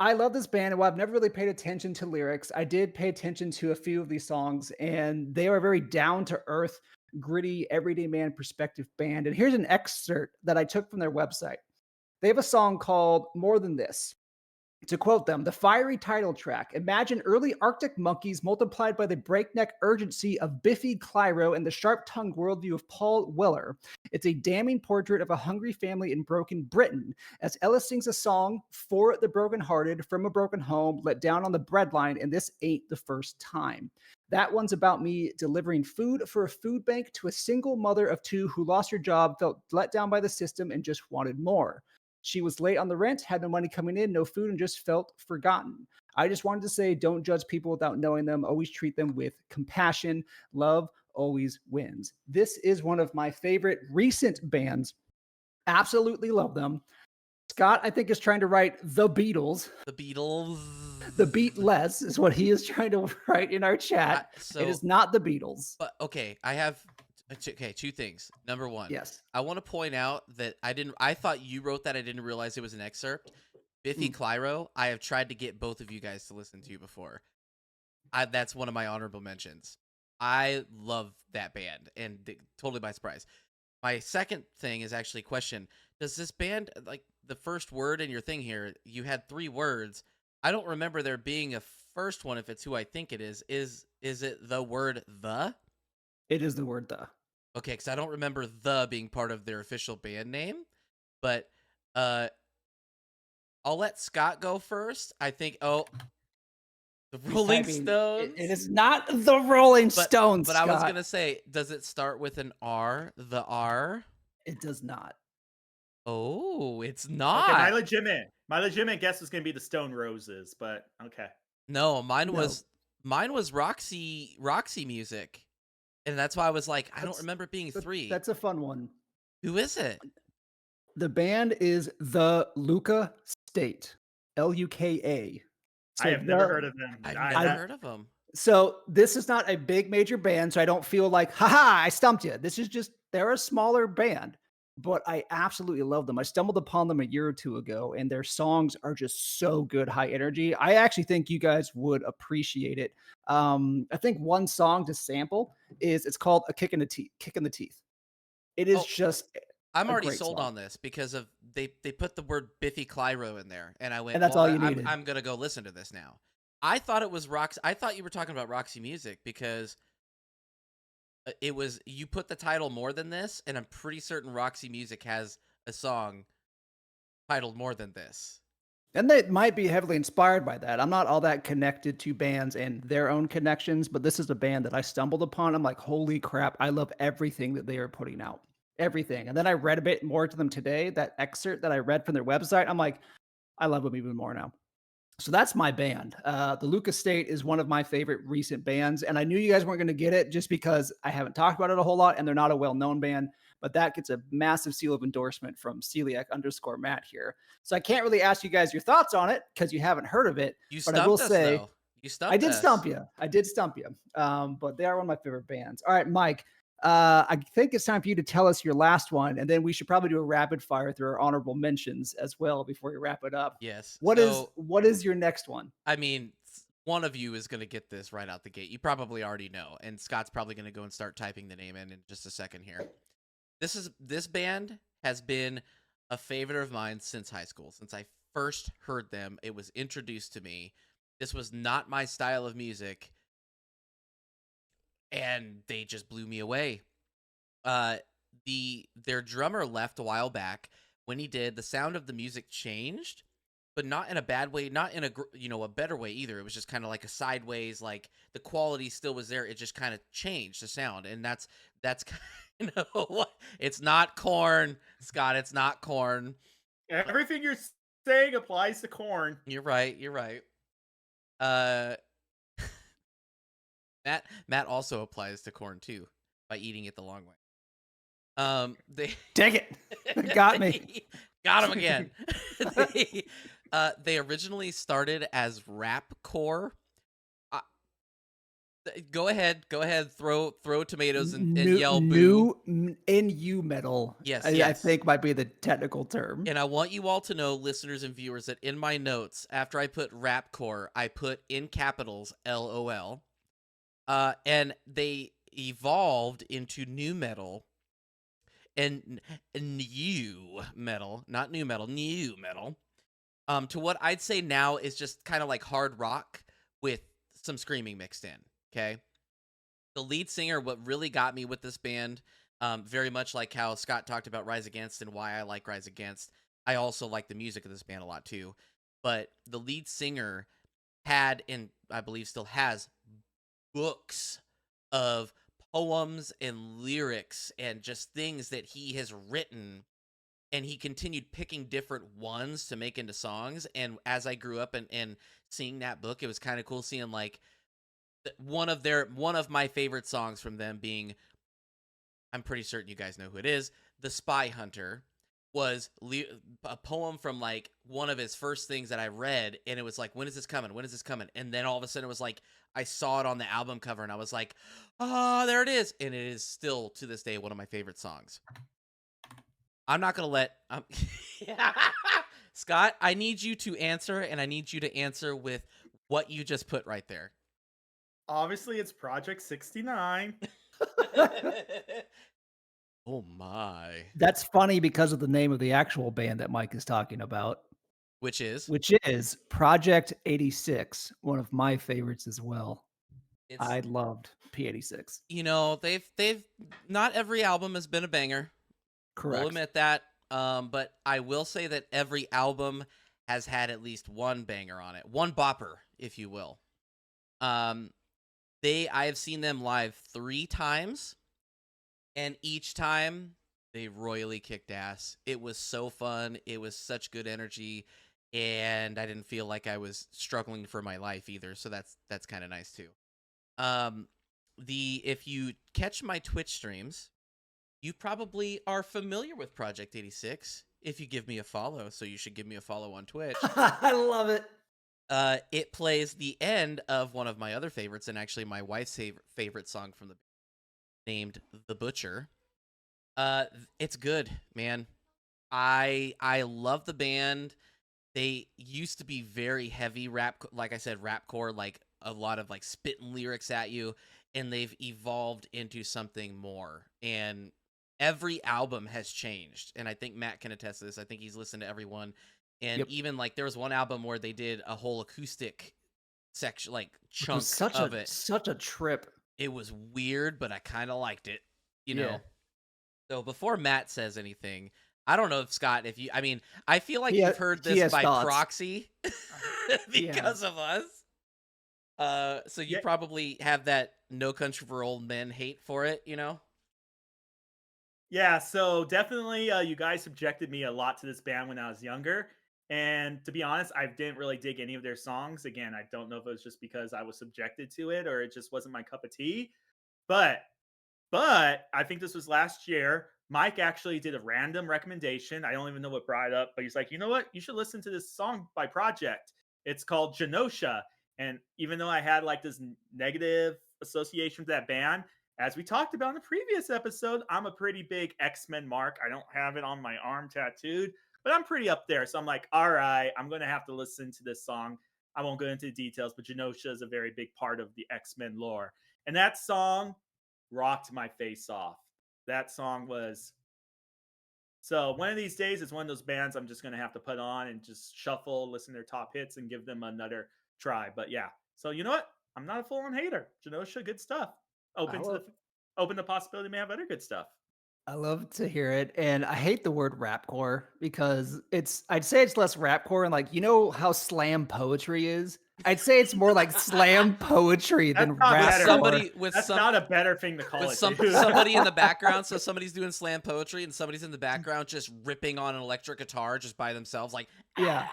[SPEAKER 3] I love this band, and while I've never really paid attention to lyrics, I did pay attention to a few of these songs, and they are a very down to earth, gritty, everyday man perspective band. And here's an excerpt that I took from their website. They have a song called More Than This. To quote them, the fiery title track, imagine early Arctic monkeys multiplied by the breakneck urgency of Biffy Clyro and the sharp-tongued worldview of Paul Weller. It's a damning portrait of a hungry family in broken Britain, as Ella sings a song for the brokenhearted from a broken home, let down on the breadline, and this ain't the first time. That one's about me delivering food for a food bank to a single mother of two who lost her job, felt let down by the system, and just wanted more. She was late on the rent, had no money coming in, no food, and just felt forgotten. I just wanted to say, don't judge people without knowing them. Always treat them with compassion. Love always wins. This is one of my favorite recent bands. Absolutely love them. Scott, I think, is trying to write The Beatles.
[SPEAKER 1] The Beatles.
[SPEAKER 3] The Beatless is what he is trying to write in our chat. It is not The Beatles.
[SPEAKER 1] But okay, I have two things. Number one,
[SPEAKER 3] Yes.
[SPEAKER 1] I want to point out that I thought you wrote that. I didn't realize it was an excerpt. Biffy Clyro, I have tried to get both of you guys to listen to before. That's one of my honorable mentions. I love that band, and totally by surprise. My second thing is actually a question. Does this band, like the first word in your thing here, you had 3 words. I don't remember there being a first one if it's who I think it is. Is it the word the?
[SPEAKER 3] It is the word the.
[SPEAKER 1] Okay, because I don't remember the being part of their official band name. But I'll let Scott go first. I think, the Rolling Stones.
[SPEAKER 3] It is not the Rolling Stones,
[SPEAKER 1] But
[SPEAKER 3] Scott.
[SPEAKER 1] I was going to say, does it start with an R? The R?
[SPEAKER 3] It does not.
[SPEAKER 1] Oh, it's not.
[SPEAKER 2] Okay, my legitimate guess was going to be the Stone Roses, but okay.
[SPEAKER 1] No, mine was Roxy Music. And that's why I was like, I don't remember it being 3.
[SPEAKER 3] That's a fun one.
[SPEAKER 1] Who is it?
[SPEAKER 3] The band is the Luka State. Luka.
[SPEAKER 2] I have never heard of them.
[SPEAKER 1] I've never heard of them.
[SPEAKER 3] So this is not a big major band, so I don't feel like, haha, I stumped you. This is just, they're a smaller band, but I absolutely love them. I stumbled upon them a year or 2 ago, and their songs are just so good, high energy. I actually think you guys would appreciate it. I think one song to sample it's called "A Kick in the Teeth." It is just.
[SPEAKER 1] I'm already sold on this because of they put the word Biffy Clyro in there, and I went,
[SPEAKER 3] and that's all you needed.
[SPEAKER 1] I'm gonna go listen to this now. I thought it was Roxy. I thought you were talking about Roxy Music because it was you put the title More Than This, and I'm pretty certain Roxy Music has a song titled More Than This.
[SPEAKER 3] And they might be heavily inspired by that. I'm not all that connected to bands and their own connections, but this is a band that I stumbled upon. I'm like, holy crap, I love everything that they are putting out. Everything. And then I read a bit more to them today. That excerpt that I read from their website, I'm like, I love them even more now. So that's my band. The Luka State is one of my favorite recent bands. And I knew you guys weren't going to get it just because I haven't talked about it a whole lot and they're not a well-known band. But that gets a massive seal of endorsement from Celiac_Matt here. So I can't really ask you guys your thoughts on it because you haven't heard of it.
[SPEAKER 1] But I will say,
[SPEAKER 3] I did stump you. But they are one of my favorite bands. All right, Mike. I think it's time for you to tell us your last one, and then we should probably do a rapid fire through our honorable mentions as well before we wrap it up.
[SPEAKER 1] Yes.
[SPEAKER 3] What is your next one?
[SPEAKER 1] I mean, one of you is going to get this right out the gate. You probably already know, and Scott's probably going to go and start typing the name in just a second here. This band has been a favorite of mine since high school. Since I first heard them, it was introduced to me. This was not my style of music, and they just blew me away. Uh, their drummer left a while back. When he did, the sound of the music changed, but not in a bad way, not in a better way either. It was just kind of like a sideways, like the quality still was there. It just kind of changed the sound, and that's kind of what it's not corn, Scott. It's not corn.
[SPEAKER 2] Everything you're saying applies to corn.
[SPEAKER 1] You're right. You're right. Uh, Matt also applies to corn too by eating it the long way. They
[SPEAKER 3] Dang it. Got me.
[SPEAKER 1] got him again. They originally started as rapcore. Go ahead, throw tomatoes and yell boo.
[SPEAKER 3] New NU metal.
[SPEAKER 1] Yes,
[SPEAKER 3] I
[SPEAKER 1] yes.
[SPEAKER 3] think might be the technical term.
[SPEAKER 1] And I want you all to know, listeners and viewers, that in my notes, after I put rapcore, I put in capitals LOL. And they evolved into new metal. And new metal, not new metal, new metal, to what I'd say now is just kind of like hard rock with some screaming mixed in. Okay, the lead singer, what really got me with this band, very much like how Scott talked about Rise Against and why I like Rise Against. I also like the music of this band a lot too, but the lead singer had, and I believe still has, books of poems and lyrics and just things that he has written, and he continued picking different ones to make into songs. And as I grew up and seeing that book, it was kind of cool seeing like one of my favorite songs from them being, I'm pretty certain you guys know who it is, The Spy Hunter, was a poem from like one of his first things that I read, and it was like, when is this coming? When is this coming? And then all of a sudden it was like I saw it on the album cover and I was like, oh, there it is. And it is still to this day one of my favorite songs. I'm not going to let Scott, I need you to answer, and I need you to answer with what you just put right there.
[SPEAKER 2] Obviously, it's Project 69.
[SPEAKER 1] Oh my.
[SPEAKER 3] That's funny because of the name of the actual band that Mike is talking about,
[SPEAKER 1] Which is
[SPEAKER 3] Project 86, one of my favorites as well. I loved P86.
[SPEAKER 1] You know, they've not every album has been a banger.
[SPEAKER 3] Correct.
[SPEAKER 1] We'll admit that. But I will say that every album has had at least one banger on it, one bopper, if you will. I have seen them live 3 times, and each time they royally kicked ass. It was so fun. It was such good energy, and I didn't feel like I was struggling for my life either. So that's kind of nice too. If you catch my Twitch streams, you probably are familiar with Project 86 if you give me a follow, so you should give me a follow on Twitch.
[SPEAKER 3] I love it.
[SPEAKER 1] It plays the end of one of my other favorites, and actually my wife's favorite song from the band, named The Butcher. It's good, man. I love the band. They used to be very heavy rap, like I said, rapcore, like a lot of like spitting lyrics at you, and they've evolved into something more. And every album has changed, and I think Matt can attest to this. I think he's listened to every one. And even like there was one album where they did a whole acoustic section, like chunk of it.
[SPEAKER 3] Such a trip.
[SPEAKER 1] It was weird, but I kind of liked it, you know. So before Matt says anything, I don't know if Scott, I feel like you've heard this by proxy because of us. So you probably have that No Country for Old Men hate for it, you know?
[SPEAKER 2] Yeah, so definitely you guys subjected me a lot to this band when I was younger. And to be honest, I didn't really dig any of their songs. Again, I don't know if it was just because I was subjected to it or it just wasn't my cup of tea. But I think this was last year. Mike actually did a random recommendation. I don't even know what brought it up, but he's like, you know what? You should listen to this song by Project. It's called Genosha. And even though I had like this negative association with that band, as we talked about in the previous episode, I'm a pretty big X-Men mark. I don't have it on my arm tattooed, but I'm pretty up there. So I'm like, all right, I'm going to have to listen to this song. I won't go into the details, but Genosha is a very big part of the X-Men lore. And that song rocked my face off. That song was So one of these days, it's one of those bands I'm just gonna have to put on and just shuffle, listen to their top hits, and give them another try. But yeah, so you know what? I'm not a full-on hater. Genosha, good stuff.
[SPEAKER 3] I
[SPEAKER 2] Open to
[SPEAKER 3] love
[SPEAKER 2] the open the possibility they may have other good stuff.
[SPEAKER 3] I love to hear it, and I hate the word rapcore because I'd say it's less rapcore and, like, you know how slam poetry is? I'd say it's more like slam poetry
[SPEAKER 2] That's
[SPEAKER 3] than
[SPEAKER 2] not
[SPEAKER 1] with
[SPEAKER 2] better.
[SPEAKER 3] rapcore.
[SPEAKER 1] somebody with
[SPEAKER 2] That's
[SPEAKER 1] some
[SPEAKER 2] not a better thing to call
[SPEAKER 1] with
[SPEAKER 2] it,
[SPEAKER 1] some
[SPEAKER 2] dude.
[SPEAKER 1] somebody in the background. So somebody's doing slam poetry and somebody's in the background just ripping on an electric guitar just by themselves, like
[SPEAKER 3] Yeah.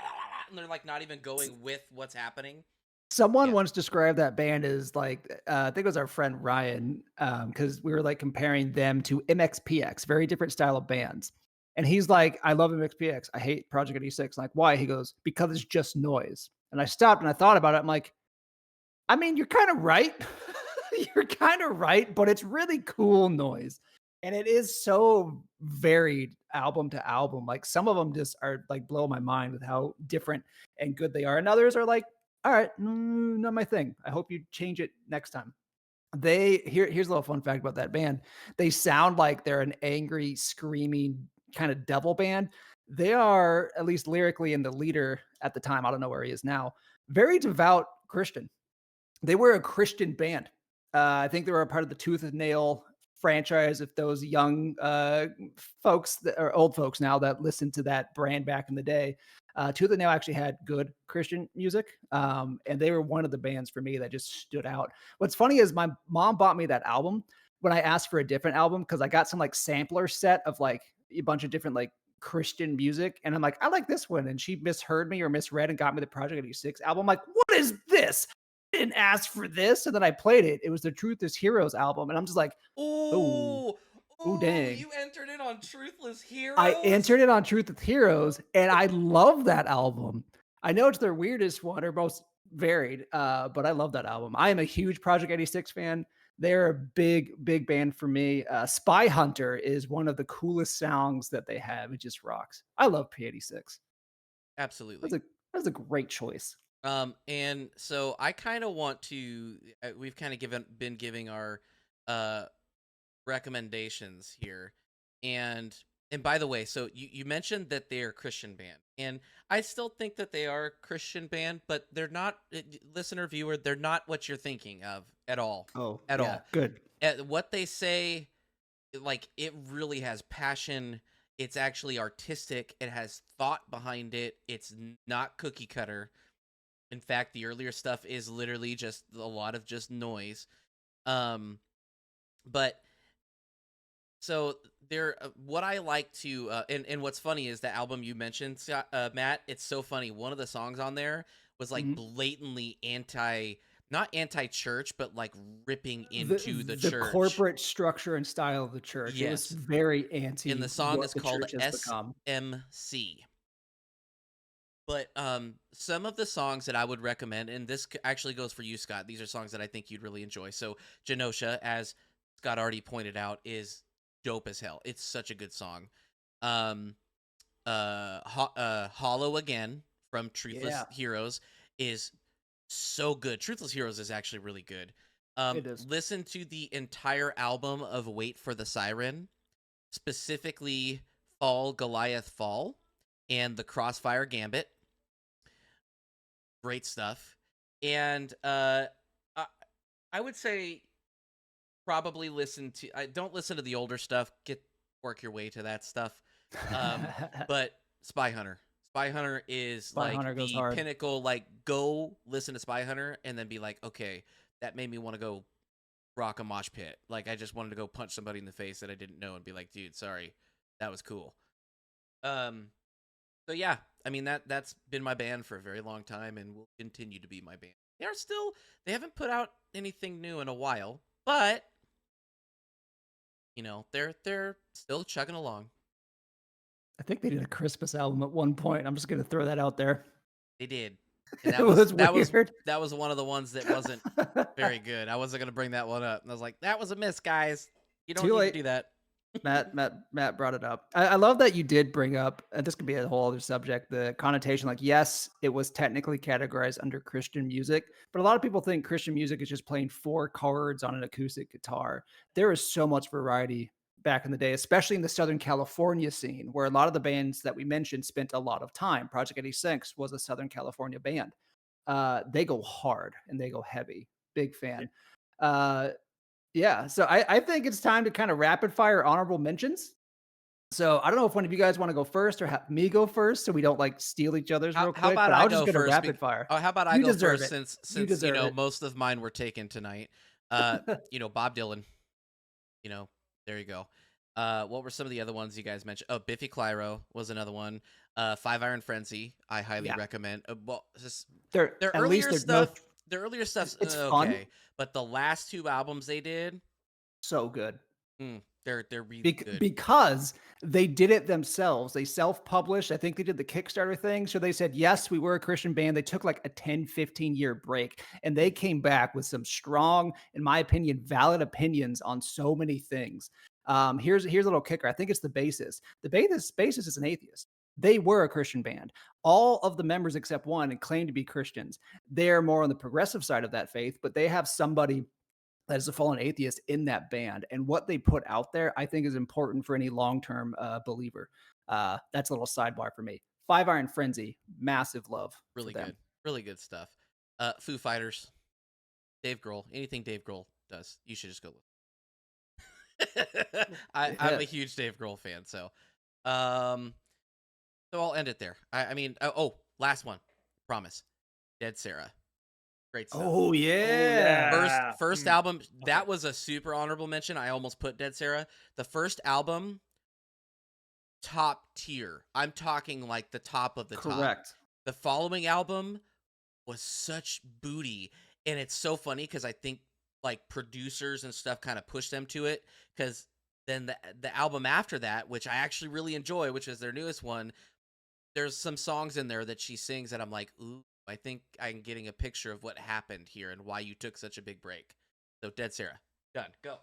[SPEAKER 1] and they're like not even going with what's happening.
[SPEAKER 3] Someone
[SPEAKER 1] Yeah.
[SPEAKER 3] once described that band as like, I think it was our friend Ryan, because we were like comparing them to MXPX, very different style of bands. And he's like, I love MXPX. I hate Project 86. I'm like, why? He goes, because it's just noise. And I stopped and I thought about it. I'm like, I mean, you're kind of right. You're kind of right, but it's really cool noise. And it is so varied album to album. Like some of them just are like blow my mind with how different and good they are. And others are like, all right, not my thing. I hope you change it next time. Here's a little fun fact about that band. They sound like they're an angry, screaming kind of devil band. They are, at least lyrically, and the leader at the time, I don't know where he is now, very devout Christian. They were a Christian band. I think they were a part of the Tooth and Nail franchise. If those young folks or old folks now that listened to that brand back in the day, Tooth and Nail actually had good Christian music, and they were one of the bands for me that just stood out. What's funny is my mom bought me that album when I asked for a different album because I got some like sampler set of like a bunch of different like Christian music, and I'm like, I like this one, and she misheard me or misread and got me the Project 86 album. I'm like, what is this? Didn't ask for this, and then I played it. It was the Truth is Heroes album, and I'm just like, oh,
[SPEAKER 1] Ooh,
[SPEAKER 3] oh,
[SPEAKER 1] ooh,
[SPEAKER 3] dang.
[SPEAKER 1] you entered it on Truthless
[SPEAKER 3] I
[SPEAKER 1] Heroes?
[SPEAKER 3] entered it on Truth is Heroes, and I love that album. I know it's their weirdest one or most varied, but I love that album. I am a huge Project 86 fan. They're a big, big band for me. Spy Hunter is one of the coolest songs that they have. It just rocks. I love P86.
[SPEAKER 1] Absolutely.
[SPEAKER 3] That's a great choice.
[SPEAKER 1] And so I kind of want to. We've kind of been giving our uh recommendations here, and by the way, so you mentioned that they're a Christian band, and I still think that they are a Christian band, but they're not. Listener, viewer, they're not what you're thinking of at all.
[SPEAKER 3] Oh,
[SPEAKER 1] At
[SPEAKER 3] yeah,
[SPEAKER 1] all.
[SPEAKER 3] good.
[SPEAKER 1] What they say, like it really has passion. It's actually artistic. It has thought behind it. It's not cookie cutter. In fact, the earlier stuff is literally just a lot of just noise. Um, but so there, what I like to, and what's funny is the album you mentioned, Scott, Matt. It's so funny. One of the songs on there was like
[SPEAKER 3] Mhm.
[SPEAKER 1] blatantly not anti-church, but like ripping
[SPEAKER 3] the
[SPEAKER 1] into the
[SPEAKER 3] the
[SPEAKER 1] church.
[SPEAKER 3] corporate structure and style of the church. It was
[SPEAKER 1] Yes,
[SPEAKER 3] very
[SPEAKER 1] and
[SPEAKER 3] anti
[SPEAKER 1] the song
[SPEAKER 3] what
[SPEAKER 1] is
[SPEAKER 3] the
[SPEAKER 1] called
[SPEAKER 3] church has become.
[SPEAKER 1] SMC. But some of the songs that I would recommend, and this actually goes for you, Scott. These are songs that I think you'd really enjoy. So Genosha, as Scott already pointed out, is dope as hell. It's such a good song. Um, Hollow Again from Truthless
[SPEAKER 3] Yeah,
[SPEAKER 1] Heroes is so good. Truthless Heroes is actually really good.
[SPEAKER 3] it is.
[SPEAKER 1] Listen to the entire album of Wait for the Siren, specifically Fall Goliath Fall and the Crossfire Gambit. Great stuff. And I, I would say probably listen to. I don't listen to the older stuff. Work your way to that stuff. Um, but Spy Hunter. Spy Hunter is
[SPEAKER 3] Spy
[SPEAKER 1] like
[SPEAKER 3] Hunter goes
[SPEAKER 1] the
[SPEAKER 3] hard.
[SPEAKER 1] pinnacle. Like, go listen to Spy Hunter and then be like, okay, that made me want to go rock a mosh pit. Like, I just wanted to go punch somebody in the face that I didn't know and be like, dude, sorry, that was cool. Um, so yeah, I mean that's been my band for a very long time and will continue to be my band. They haven't put out anything new in a while, but they're still chugging along.
[SPEAKER 3] I think they did a Christmas album at one point. I'm just gonna throw that out there.
[SPEAKER 1] They did. And
[SPEAKER 3] It was
[SPEAKER 1] that was
[SPEAKER 3] weird.
[SPEAKER 1] that was one of the ones that wasn't very good. I wasn't gonna bring that one up. And I was like, that was a miss, guys. You don't
[SPEAKER 3] Too
[SPEAKER 1] need to
[SPEAKER 3] late.
[SPEAKER 1] do that.
[SPEAKER 3] Matt brought it up. I love that you did bring up, and this could be a whole other subject, the connotation. Like, yes, it was technically categorized under Christian music, but a lot of people think Christian music is just playing four chords on an acoustic guitar. There is so much variety back in the day, especially in the Southern California scene, where a lot of the bands that we mentioned spent a lot of time. Project 86 was a Southern California band. They go hard and they go heavy. Big
[SPEAKER 2] Yeah.
[SPEAKER 3] fan. Yeah, so I think it's time to kind of rapid fire honorable mentions. So I don't know if one of you guys want to go first or have me go first, so we don't like steal each other's real
[SPEAKER 1] How
[SPEAKER 3] quick.
[SPEAKER 1] about
[SPEAKER 3] But
[SPEAKER 1] I
[SPEAKER 3] I'll just
[SPEAKER 1] go
[SPEAKER 3] go to
[SPEAKER 1] first?
[SPEAKER 3] rapid fire.
[SPEAKER 1] How about I
[SPEAKER 3] You
[SPEAKER 1] go
[SPEAKER 3] deserve
[SPEAKER 1] first
[SPEAKER 3] it.
[SPEAKER 1] since
[SPEAKER 3] You deserve it.
[SPEAKER 1] most of mine were taken tonight. Bob Dylan. There you go. What were some of the other ones you guys mentioned? Oh, Biffy Clyro was another one. Five Iron Frenzy, I highly
[SPEAKER 3] Yeah,
[SPEAKER 1] recommend. Well, just
[SPEAKER 3] they're
[SPEAKER 1] their
[SPEAKER 3] at least
[SPEAKER 1] earlier
[SPEAKER 3] they're no.
[SPEAKER 1] stuff, their earlier stuff's
[SPEAKER 3] It's fun,
[SPEAKER 1] okay, but the last two albums they did,
[SPEAKER 3] so good.
[SPEAKER 1] they're really good.
[SPEAKER 3] Because they did it themselves. They self-published. I think they did the Kickstarter thing. So they said, yes, we were a Christian band. They took like a 10, 15-year break and they came back with some strong, in my opinion, valid opinions on so many things. Here's a little kicker. I think it's the bassist. The bassist is an atheist. They were a Christian band. All of the members except one claim to be Christians. They're more on the progressive side of that faith, but they have somebody that is a fallen atheist in that band. And what they put out there, I think, is important for any long-term believer. That's a little sidebar for me. Five Iron Frenzy, massive love for
[SPEAKER 1] Really
[SPEAKER 3] them.
[SPEAKER 1] good. Really good stuff. Foo Fighters, Dave Grohl, anything Dave Grohl does, you should just go look. I'm a huge Dave Grohl fan, so I'll end it there. I mean, last one, promise. Dead Sarah, great stuff.
[SPEAKER 3] Oh yeah.
[SPEAKER 1] First album, that was a super honorable mention. I almost put Dead Sarah. The first album, top tier. I'm talking like the top of the top.
[SPEAKER 3] Correct.
[SPEAKER 1] The following album was such booty, and it's so funny because I think like producers and stuff kind of pushed them to it, because then the album after that, which I actually really enjoy, which is their newest one, there's some songs in there that she sings that I'm like, ooh, I think I'm getting a picture of what happened here and why you took such a big break. So Dead Sarah, done, go.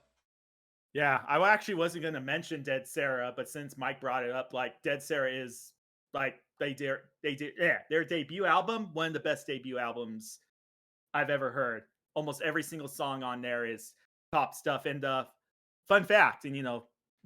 [SPEAKER 2] Yeah, I actually wasn't going to mention Dead Sarah, but since Mike brought it up, like Dead Sarah is like their debut album, one of the best debut albums I've ever heard. Almost every single song on there is top stuff. And fun fact, and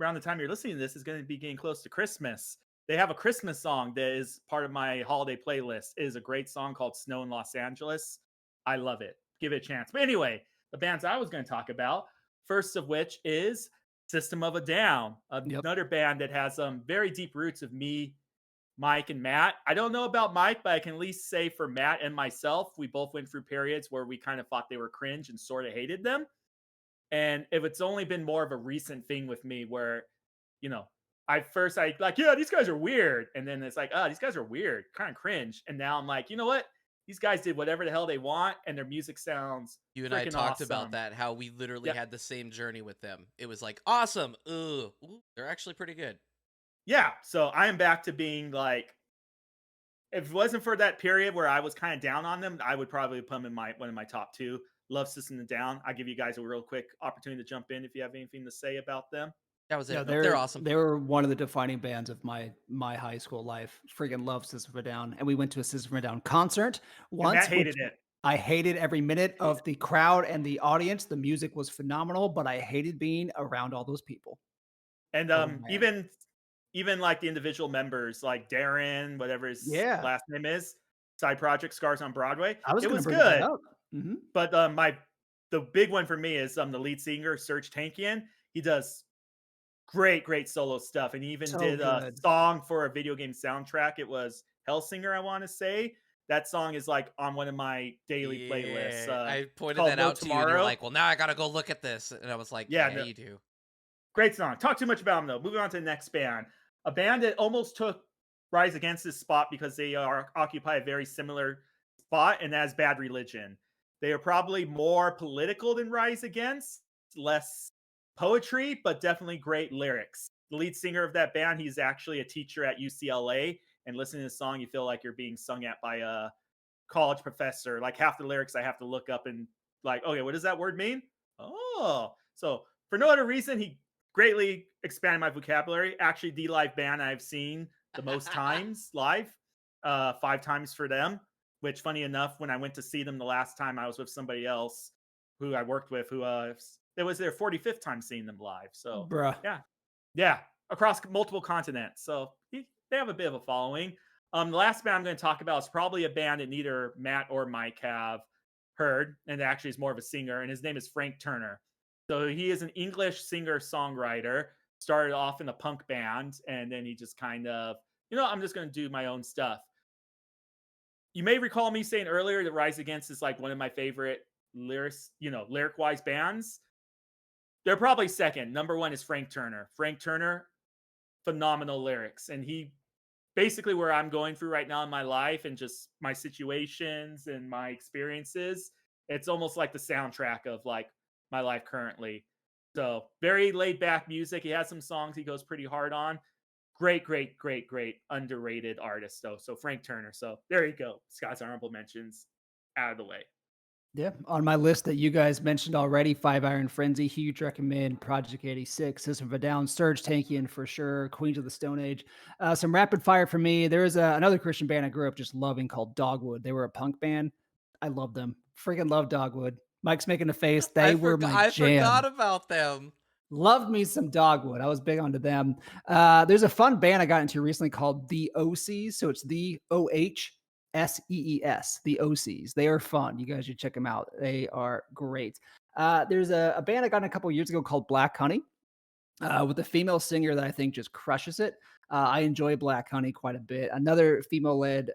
[SPEAKER 2] around the time you're listening to this is going to be getting close to Christmas. They have a Christmas song that is part of my holiday playlist. It is a great song called Snow in Los Angeles. I love it. Give it a chance. But anyway, the bands I was going to talk about, first of which is System of a Down, another band that has very deep roots of me, Mike, and Matt. I don't know about Mike, but I can at least say for Matt and myself, we both went through periods where we kind of thought they were cringe and sort of hated them. And if it's only been more of a recent thing with me where, I like, yeah, these guys are weird. And then it's like, oh, these guys are weird, kind of cringe. And now I'm like, you know what? These guys did whatever the hell they want, and their music sounds
[SPEAKER 1] You and I
[SPEAKER 2] freaking
[SPEAKER 1] talked
[SPEAKER 2] awesome.
[SPEAKER 1] about that, how we literally
[SPEAKER 2] Yep.
[SPEAKER 1] had the same journey with them. It was like, awesome. Ooh, they're actually pretty good.
[SPEAKER 2] Yeah. So I am back to being like, if it wasn't for that period where I was kind of down on them, I would probably put them in one of my top two. Love System of a Down. I'll give you guys a real quick opportunity to jump in if you have anything to say about them.
[SPEAKER 1] That was it.
[SPEAKER 3] Yeah,
[SPEAKER 1] They're awesome.
[SPEAKER 3] They were one of the defining bands of my high school life. Freaking love System of a Down, and we went to a System of a Down concert once.
[SPEAKER 2] Matt hated it.
[SPEAKER 3] I hated every minute of the crowd and the audience. The music was phenomenal, but I hated being around all those people.
[SPEAKER 2] And even like the individual members, like Darren, whatever his last name is, side project Scars on Broadway. It was good.
[SPEAKER 3] Mm-hmm.
[SPEAKER 2] But the big one for me is the lead singer Serge Tankian. He does great solo stuff, and he even did a song for a video game soundtrack. It was Hellsinger, I want to say. That song is like on one of my daily playlists.
[SPEAKER 1] I pointed that out to you, and you're like, well, now I gotta go look at this. And I was like, yeah, you do.
[SPEAKER 2] Great song. Talk too much about them though. Moving on to the next band. A band that almost took Rise Against this spot because they occupy a very similar spot, and that's Bad Religion. They are probably more political than Rise Against, less poetry, but definitely great lyrics. The lead singer of that band, he's actually a teacher at UCLA, and listening to this song, you feel like you're being sung at by a college professor. Like half the lyrics I have to look up and like, okay, what does that word mean? Oh, so for no other reason, he greatly expanded my vocabulary. Actually, the live band I've seen the most times live, 5 times for them, which funny enough, when I went to see them the last time, I was with somebody else who I worked with who it was their 45th time seeing them live. So
[SPEAKER 3] Bruh.
[SPEAKER 2] yeah, Yeah, across multiple continents. So they have a bit of a following. The last band I'm going to talk about is probably a band that neither Matt or Mike have heard, and actually is more of a singer, and his name is Frank Turner. So he is an English singer-songwriter, started off in a punk band, and then he just kind of, I'm just going to do my own stuff. You may recall me saying earlier that Rise Against is like one of my favorite lyric-wise bands. They're probably second. Number one is Frank Turner. Frank Turner, phenomenal lyrics. And he basically where I'm going through right now in my life and just my situations and my experiences, it's almost like the soundtrack of like my life currently. So very laid back music. He has some songs he goes pretty hard on. Great, great, great, great underrated artist though. So Frank Turner. So there you go. Scott's honorable mentions out of the way.
[SPEAKER 3] Yeah, on my list that you guys mentioned already, Five Iron Frenzy, huge recommend. Project 86, System of a Down, Surge Tankian for sure, Queens of the Stone Age. Some rapid fire for me. There is another Christian band I grew up just loving called Dogwood. They were a punk band. I love them. Freaking love Dogwood. Mike's making a face. They were my
[SPEAKER 1] I
[SPEAKER 3] jam.
[SPEAKER 1] forgot about them.
[SPEAKER 3] Loved me some Dogwood. I was big onto them. There's a fun band I got into recently called The OCs. So it's the OHSEES, the OCs. They are fun. You guys should check them out. They are great. There's a band I got in a couple years ago called Black Honey with a female singer that I think just crushes it. I enjoy Black Honey quite a bit. Another female-led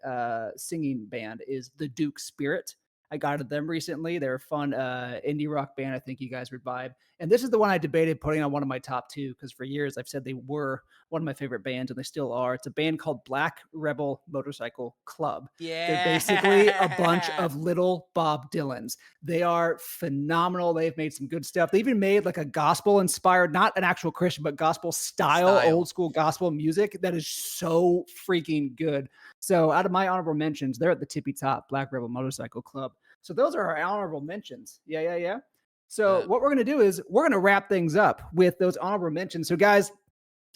[SPEAKER 3] singing band is The Duke Spirit. I got into them recently. They're a fun indie rock band. I think you guys would vibe. And this is the one I debated putting on one of my top two because for years I've said they were one of my favorite bands and they still are. It's a band called Black Rebel Motorcycle Club.
[SPEAKER 1] Yeah.
[SPEAKER 3] They're basically a bunch of little Bob Dylans. They are phenomenal. They've made some good stuff. They even made like a gospel inspired, not an actual Christian, but gospel style, old school gospel music that is so freaking good. So out of my honorable mentions, they're at the tippy top, Black Rebel Motorcycle Club. So those are our honorable mentions. Yeah. So what we're going to do is we're going to wrap things up with those honorable mentions. So guys,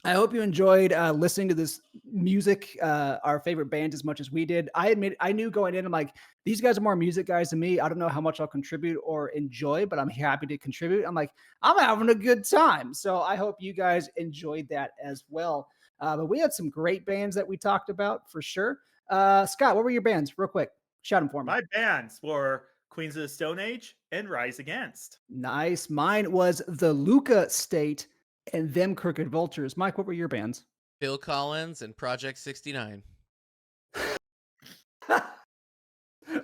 [SPEAKER 3] I hope you enjoyed listening to this music, our favorite bands as much as we did. I admit, I knew going in, I'm like, these guys are more music guys than me. I don't know how much I'll contribute or enjoy, but I'm happy to contribute. I'm like, I'm having a good time. So I hope you guys enjoyed that as well. But we had some great bands that we talked about for sure. Scott, what were your bands real quick? Shout them for me.
[SPEAKER 2] My bands were Queens of the Stone Age and Rise Against.
[SPEAKER 3] Nice. Mine was the Luca State and Them Crooked Vultures. Mike, what were your bands?
[SPEAKER 1] Phil Collins and Project 69.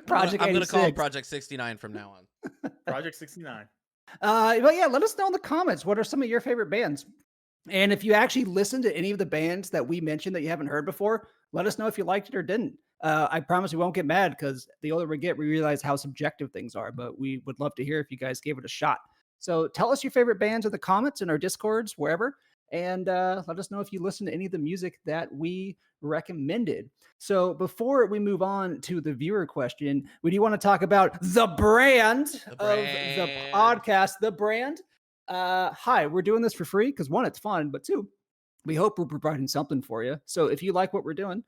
[SPEAKER 3] Project
[SPEAKER 1] I'm going to call it
[SPEAKER 3] 86.
[SPEAKER 1] Project 69 from now on.
[SPEAKER 2] Project 69.
[SPEAKER 3] But yeah, let us know in the comments. What are some of your favorite bands? And if you actually listened to any of the bands that we mentioned that you haven't heard before, let us know if you liked it or didn't. I promise we won't get mad because the older we get, we realize how subjective things are. But we would love to hear if you guys gave it a shot. So tell us your favorite bands in the comments, in our Discords, wherever. And let us know if you listen to any of the music that we recommended. So before we move on to the viewer question, we do want to talk about the brand of the podcast, the brand. Hi, we're doing this for free because one, it's fun, but two, we hope we're providing something for you. So if you like what we're doing,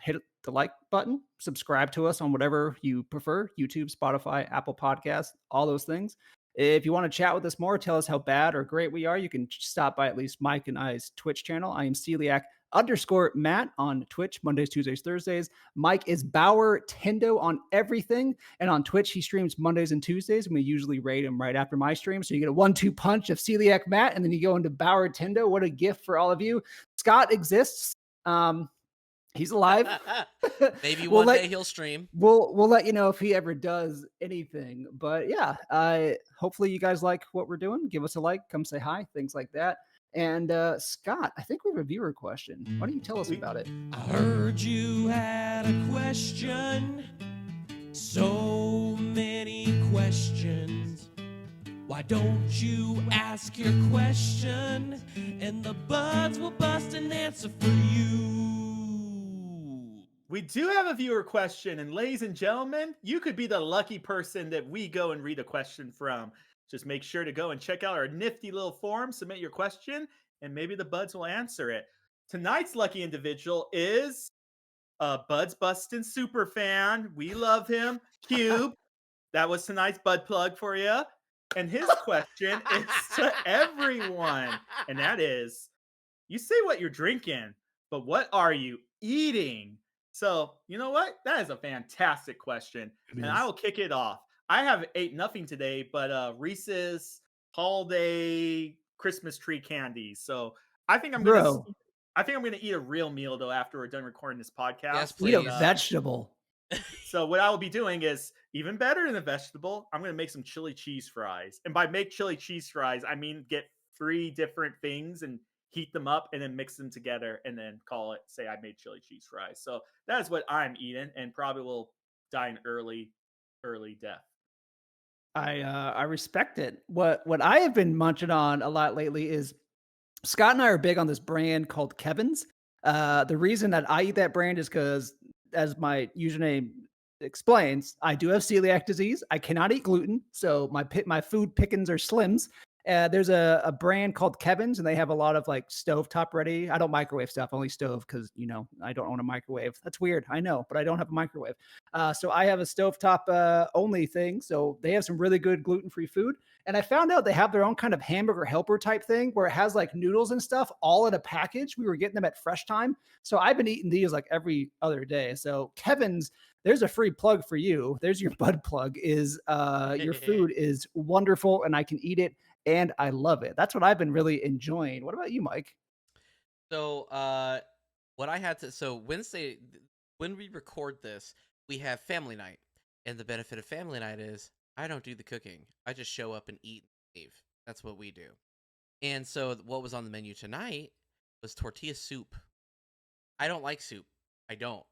[SPEAKER 3] hit the like button, subscribe to us on whatever you prefer, YouTube, Spotify, Apple Podcasts, all those things. If you want to chat with us more, tell us how bad or great we are, you can stop by at least Mike and I's Twitch channel. I am Celiac_Matt on Twitch, Mondays, Tuesdays, Thursdays. Mike is Bauer Tendo on everything. And on Twitch, he streams Mondays and Tuesdays, and we usually rate him right after my stream. So you get a 1-2 punch of Celiac Matt, and then you go into Bauer Tendo. What a gift for all of you. Scott exists. He's alive.
[SPEAKER 1] Maybe one day he'll stream.
[SPEAKER 3] We'll let you know if he ever does anything. But yeah, hopefully you guys like what we're doing. Give us a like, come say hi, things like that. And Scott, I think we have a viewer question. Why don't you tell us about it?
[SPEAKER 4] I heard you had a question. So many questions. Why don't you ask your question and the buds will bust an answer for you.
[SPEAKER 2] We do have a viewer question, and ladies and gentlemen, you could be the lucky person that we go and read a question from. Just make sure to go and check out our nifty little form, submit your question, and maybe the buds will answer it. Tonight's lucky individual is a Buds Bustin' super fan. We love him. Cube. That was tonight's bud plug for you. And his question is to everyone, and that is, you say what you're drinking, but what are you eating? So, you know what? That is a fantastic question.
[SPEAKER 3] It
[SPEAKER 2] And I
[SPEAKER 3] is.
[SPEAKER 2] will kick it off. I have ate nothing today but Reese's holiday Christmas tree candies. So I think I'm gonna
[SPEAKER 3] Bro,
[SPEAKER 2] I think I'm gonna eat a real meal though after we're done recording this
[SPEAKER 1] Yes,
[SPEAKER 2] podcast.
[SPEAKER 3] eat a
[SPEAKER 2] And
[SPEAKER 1] please.
[SPEAKER 3] vegetable.
[SPEAKER 2] so what I will be doing is even better than a vegetable. I'm gonna make some chili cheese fries, and by make chili cheese fries, I mean get 3 different things and heat them up, and then mix them together, and then call it. Say I made chili cheese fries. So that is what I'm eating, and probably will die an early death.
[SPEAKER 3] I respect it. What I have been munching on a lot lately is Scott and I are big on this brand called Kevin's. The reason that I eat that brand is because, as my username explains, I do have celiac disease. I cannot eat gluten, so my food pickings are Slims. There's a brand called Kevin's, and they have a lot of like stovetop ready. I don't microwave stuff, only stove because I don't own a microwave. That's weird, I know, but I don't have a microwave. So I have a stovetop only thing. So they have some really good gluten free food. And I found out they have their own kind of hamburger helper type thing where it has like noodles and stuff all in a package. We were getting them at Fresh Time. So I've been eating these like every other day. So Kevin's, there's a free plug for you. There's your bud plug is your food is wonderful and I can eat it and I love it. That's what I've been really enjoying. What about you, Mike?
[SPEAKER 1] So, what I had to Wednesday when we record this, we have family night, and the benefit of family night is I don't do the cooking. I just show up and eat and leave. That's what we do. And so, what was on the menu tonight was tortilla soup. I don't like soup. I don't.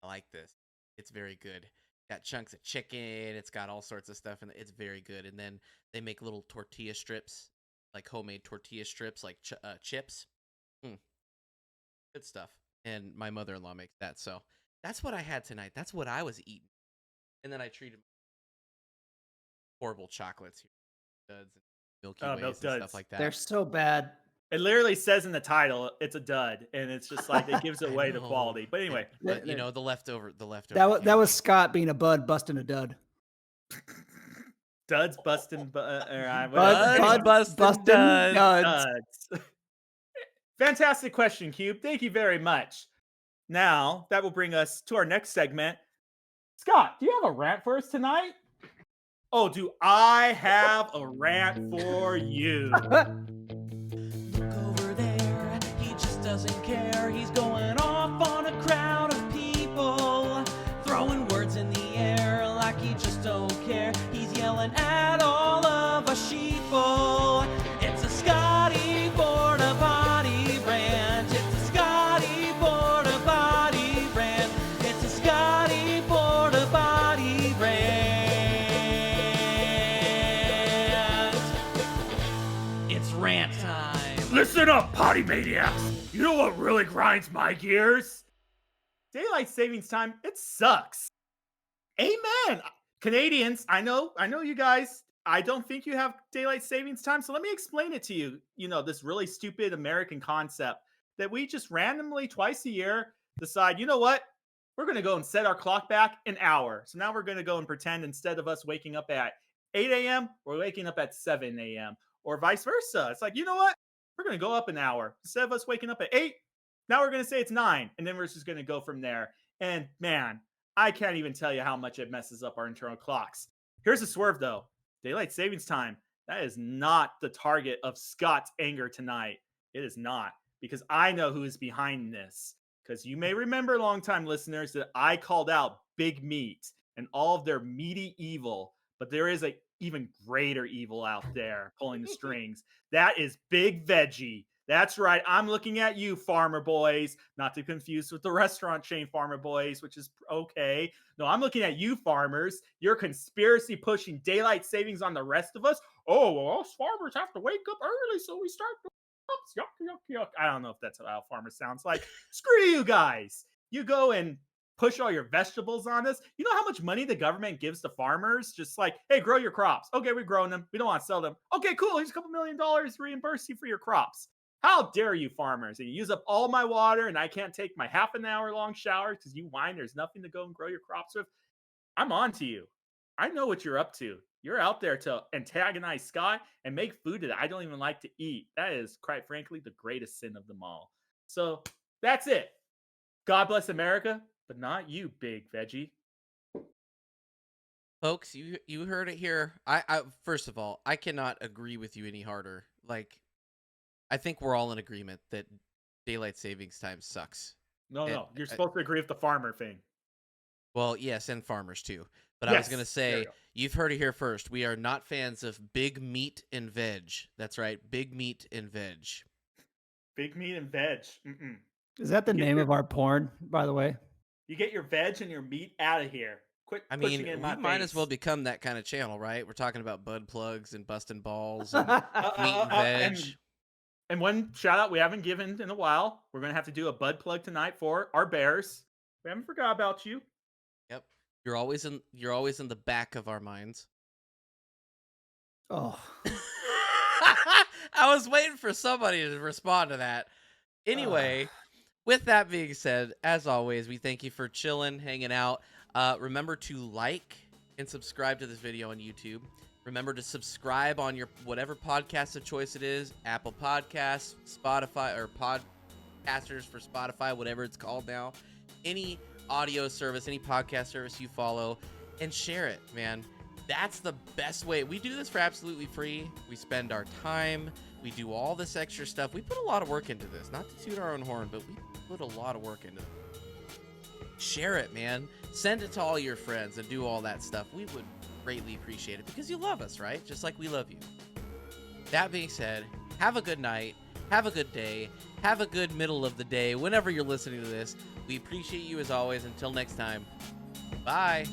[SPEAKER 1] I like this. It's very good. Got chunks of chicken. It's got all sorts of stuff, and it's very good. And then they make little tortilla strips, like homemade tortilla strips, like chips. Mm, good stuff. And my mother-in-law makes that. So that's what I had tonight. That's what I was eating. And then I treated horrible chocolates, duds and Milky
[SPEAKER 2] Oh,
[SPEAKER 1] Ways
[SPEAKER 2] milk
[SPEAKER 1] and stuff
[SPEAKER 2] duds.
[SPEAKER 1] like that.
[SPEAKER 3] They're so bad.
[SPEAKER 2] It literally says in the title, it's a dud, and it's just like it gives
[SPEAKER 1] I
[SPEAKER 2] away the
[SPEAKER 1] know.
[SPEAKER 2] quality. But anyway,
[SPEAKER 1] But the leftover.
[SPEAKER 3] That was
[SPEAKER 1] candy.
[SPEAKER 3] Scott being a bud busting a dud.
[SPEAKER 2] duds busting,
[SPEAKER 3] Bud,
[SPEAKER 2] whatever.
[SPEAKER 1] busting
[SPEAKER 3] busting
[SPEAKER 1] duds.
[SPEAKER 3] duds.
[SPEAKER 2] Duds. Fantastic question, Cube. Thank you very much. Now that will bring us to our next segment. Scott, do you have a rant for us tonight? Oh, do I have a rant for you?
[SPEAKER 4] Look over there, he just doesn't care. He's going off on a crowd of people, throwing words in the air like he just don't care. He's yelling at all of us sheeple. It's a Scotty Border Body rant. It's a Scotty Border Body rant. It's a Scotty Border Body rant. It's rant time.
[SPEAKER 2] Listen up, potty maniacs. You know what really grinds my gears? Daylight savings time, it sucks. Amen. Canadians, I know you guys, I don't think you have daylight savings time, so let me explain it to you. You know, this really stupid American concept that we just randomly twice a year decide, you know what? We're going to go and set our clock back an hour. So now we're going to go and pretend instead of us waking up at 8 a.m., we're waking up at 7 a.m. or vice versa. It's like, you know what? We're going to go up an hour. Instead of us waking up at 8, now we're going to say it's 9, and then we're just going to go from there. And man, I can't even tell you how much it messes up our internal clocks. Here's a swerve though. Daylight savings time, that is not the target of Scott's anger tonight. It is not, because I know who is behind this. Because you may remember, longtime listeners, that I called out Big Meat and all of their meaty evil. But there is a even greater evil out there pulling the strings. That is Big Veggie. That's right. I'm looking at you, Farmer Boys, not to confuse with the restaurant chain Farmer Boys, which is okay. No, I'm looking at you, farmers. You're conspiracy pushing daylight savings on the rest of us. Oh, well, us farmers have to wake up early, so we start doing ups. Yuck, yuck, yuck. I don't know if that's how a farmer sounds like. Screw you guys. You go and push all your vegetables on us. You know how much money the government gives to farmers? Just like, hey, grow your crops. Okay, we're growing them. We don't want to sell them. Okay, cool. Here's a couple $1 million to reimburse you for your crops. How dare you, farmers? And you use up all my water, and I can't take my half an hour long shower because you whine there's nothing to go and grow your crops with. I'm on to you. I know what you're up to. You're out there to antagonize Scott and make food that I don't even like to eat. That is, quite frankly, the greatest sin of them all. So that's it. God bless America, but not you, big veggie.
[SPEAKER 1] Folks, you heard it here. I first of all, I cannot agree with you any harder. Like, I think we're all in agreement that daylight savings time sucks.
[SPEAKER 2] No. You're supposed to agree with the farmer thing.
[SPEAKER 1] Well, yes, and farmers too. But
[SPEAKER 2] Yes,
[SPEAKER 1] I was going to
[SPEAKER 2] there
[SPEAKER 1] say,
[SPEAKER 2] you go.
[SPEAKER 1] you've heard it here first. We are not fans of big meat and veg. That's right, big meat and veg.
[SPEAKER 2] Big meat and veg. Mm-mm.
[SPEAKER 3] Is that the
[SPEAKER 2] Get
[SPEAKER 3] name
[SPEAKER 2] your-
[SPEAKER 3] of our porn, by the way?
[SPEAKER 2] You get your veg and your meat out of here. Quit
[SPEAKER 1] I
[SPEAKER 2] pushing
[SPEAKER 1] mean,
[SPEAKER 2] it in
[SPEAKER 1] we
[SPEAKER 2] my
[SPEAKER 1] might
[SPEAKER 2] face.
[SPEAKER 1] as well become that kind of channel, right? We're talking about bud plugs and busting balls and meat and veg.
[SPEAKER 2] And one shout out we haven't given in a while. We're gonna have to do a bud plug tonight for our Bears. We haven't forgot about you.
[SPEAKER 1] Yep. You're always in the back of our minds.
[SPEAKER 3] Oh,
[SPEAKER 1] I was waiting for somebody to respond to that. Anyway, with that being said, as always, we thank you for chilling, hanging out. Remember to like and subscribe to this video on YouTube. Remember to subscribe on your whatever podcast of choice it is, Apple Podcasts, Spotify, or Podcasters for Spotify, whatever it's called now. Any audio service, any podcast service you follow, and share it, man. That's the best way. We do this for absolutely free. We spend our time. We do all this extra stuff. We put a lot of work into this. Not to toot our own horn, but we put a lot of work into it. Share it, man. Send it to all your friends and do all that stuff. We would greatly appreciate it because you love us, right? Just like we love you. That being said, have a good night. Have a good day. Have a good middle of the day whenever you're listening to this. We appreciate you as always. Until next time, bye.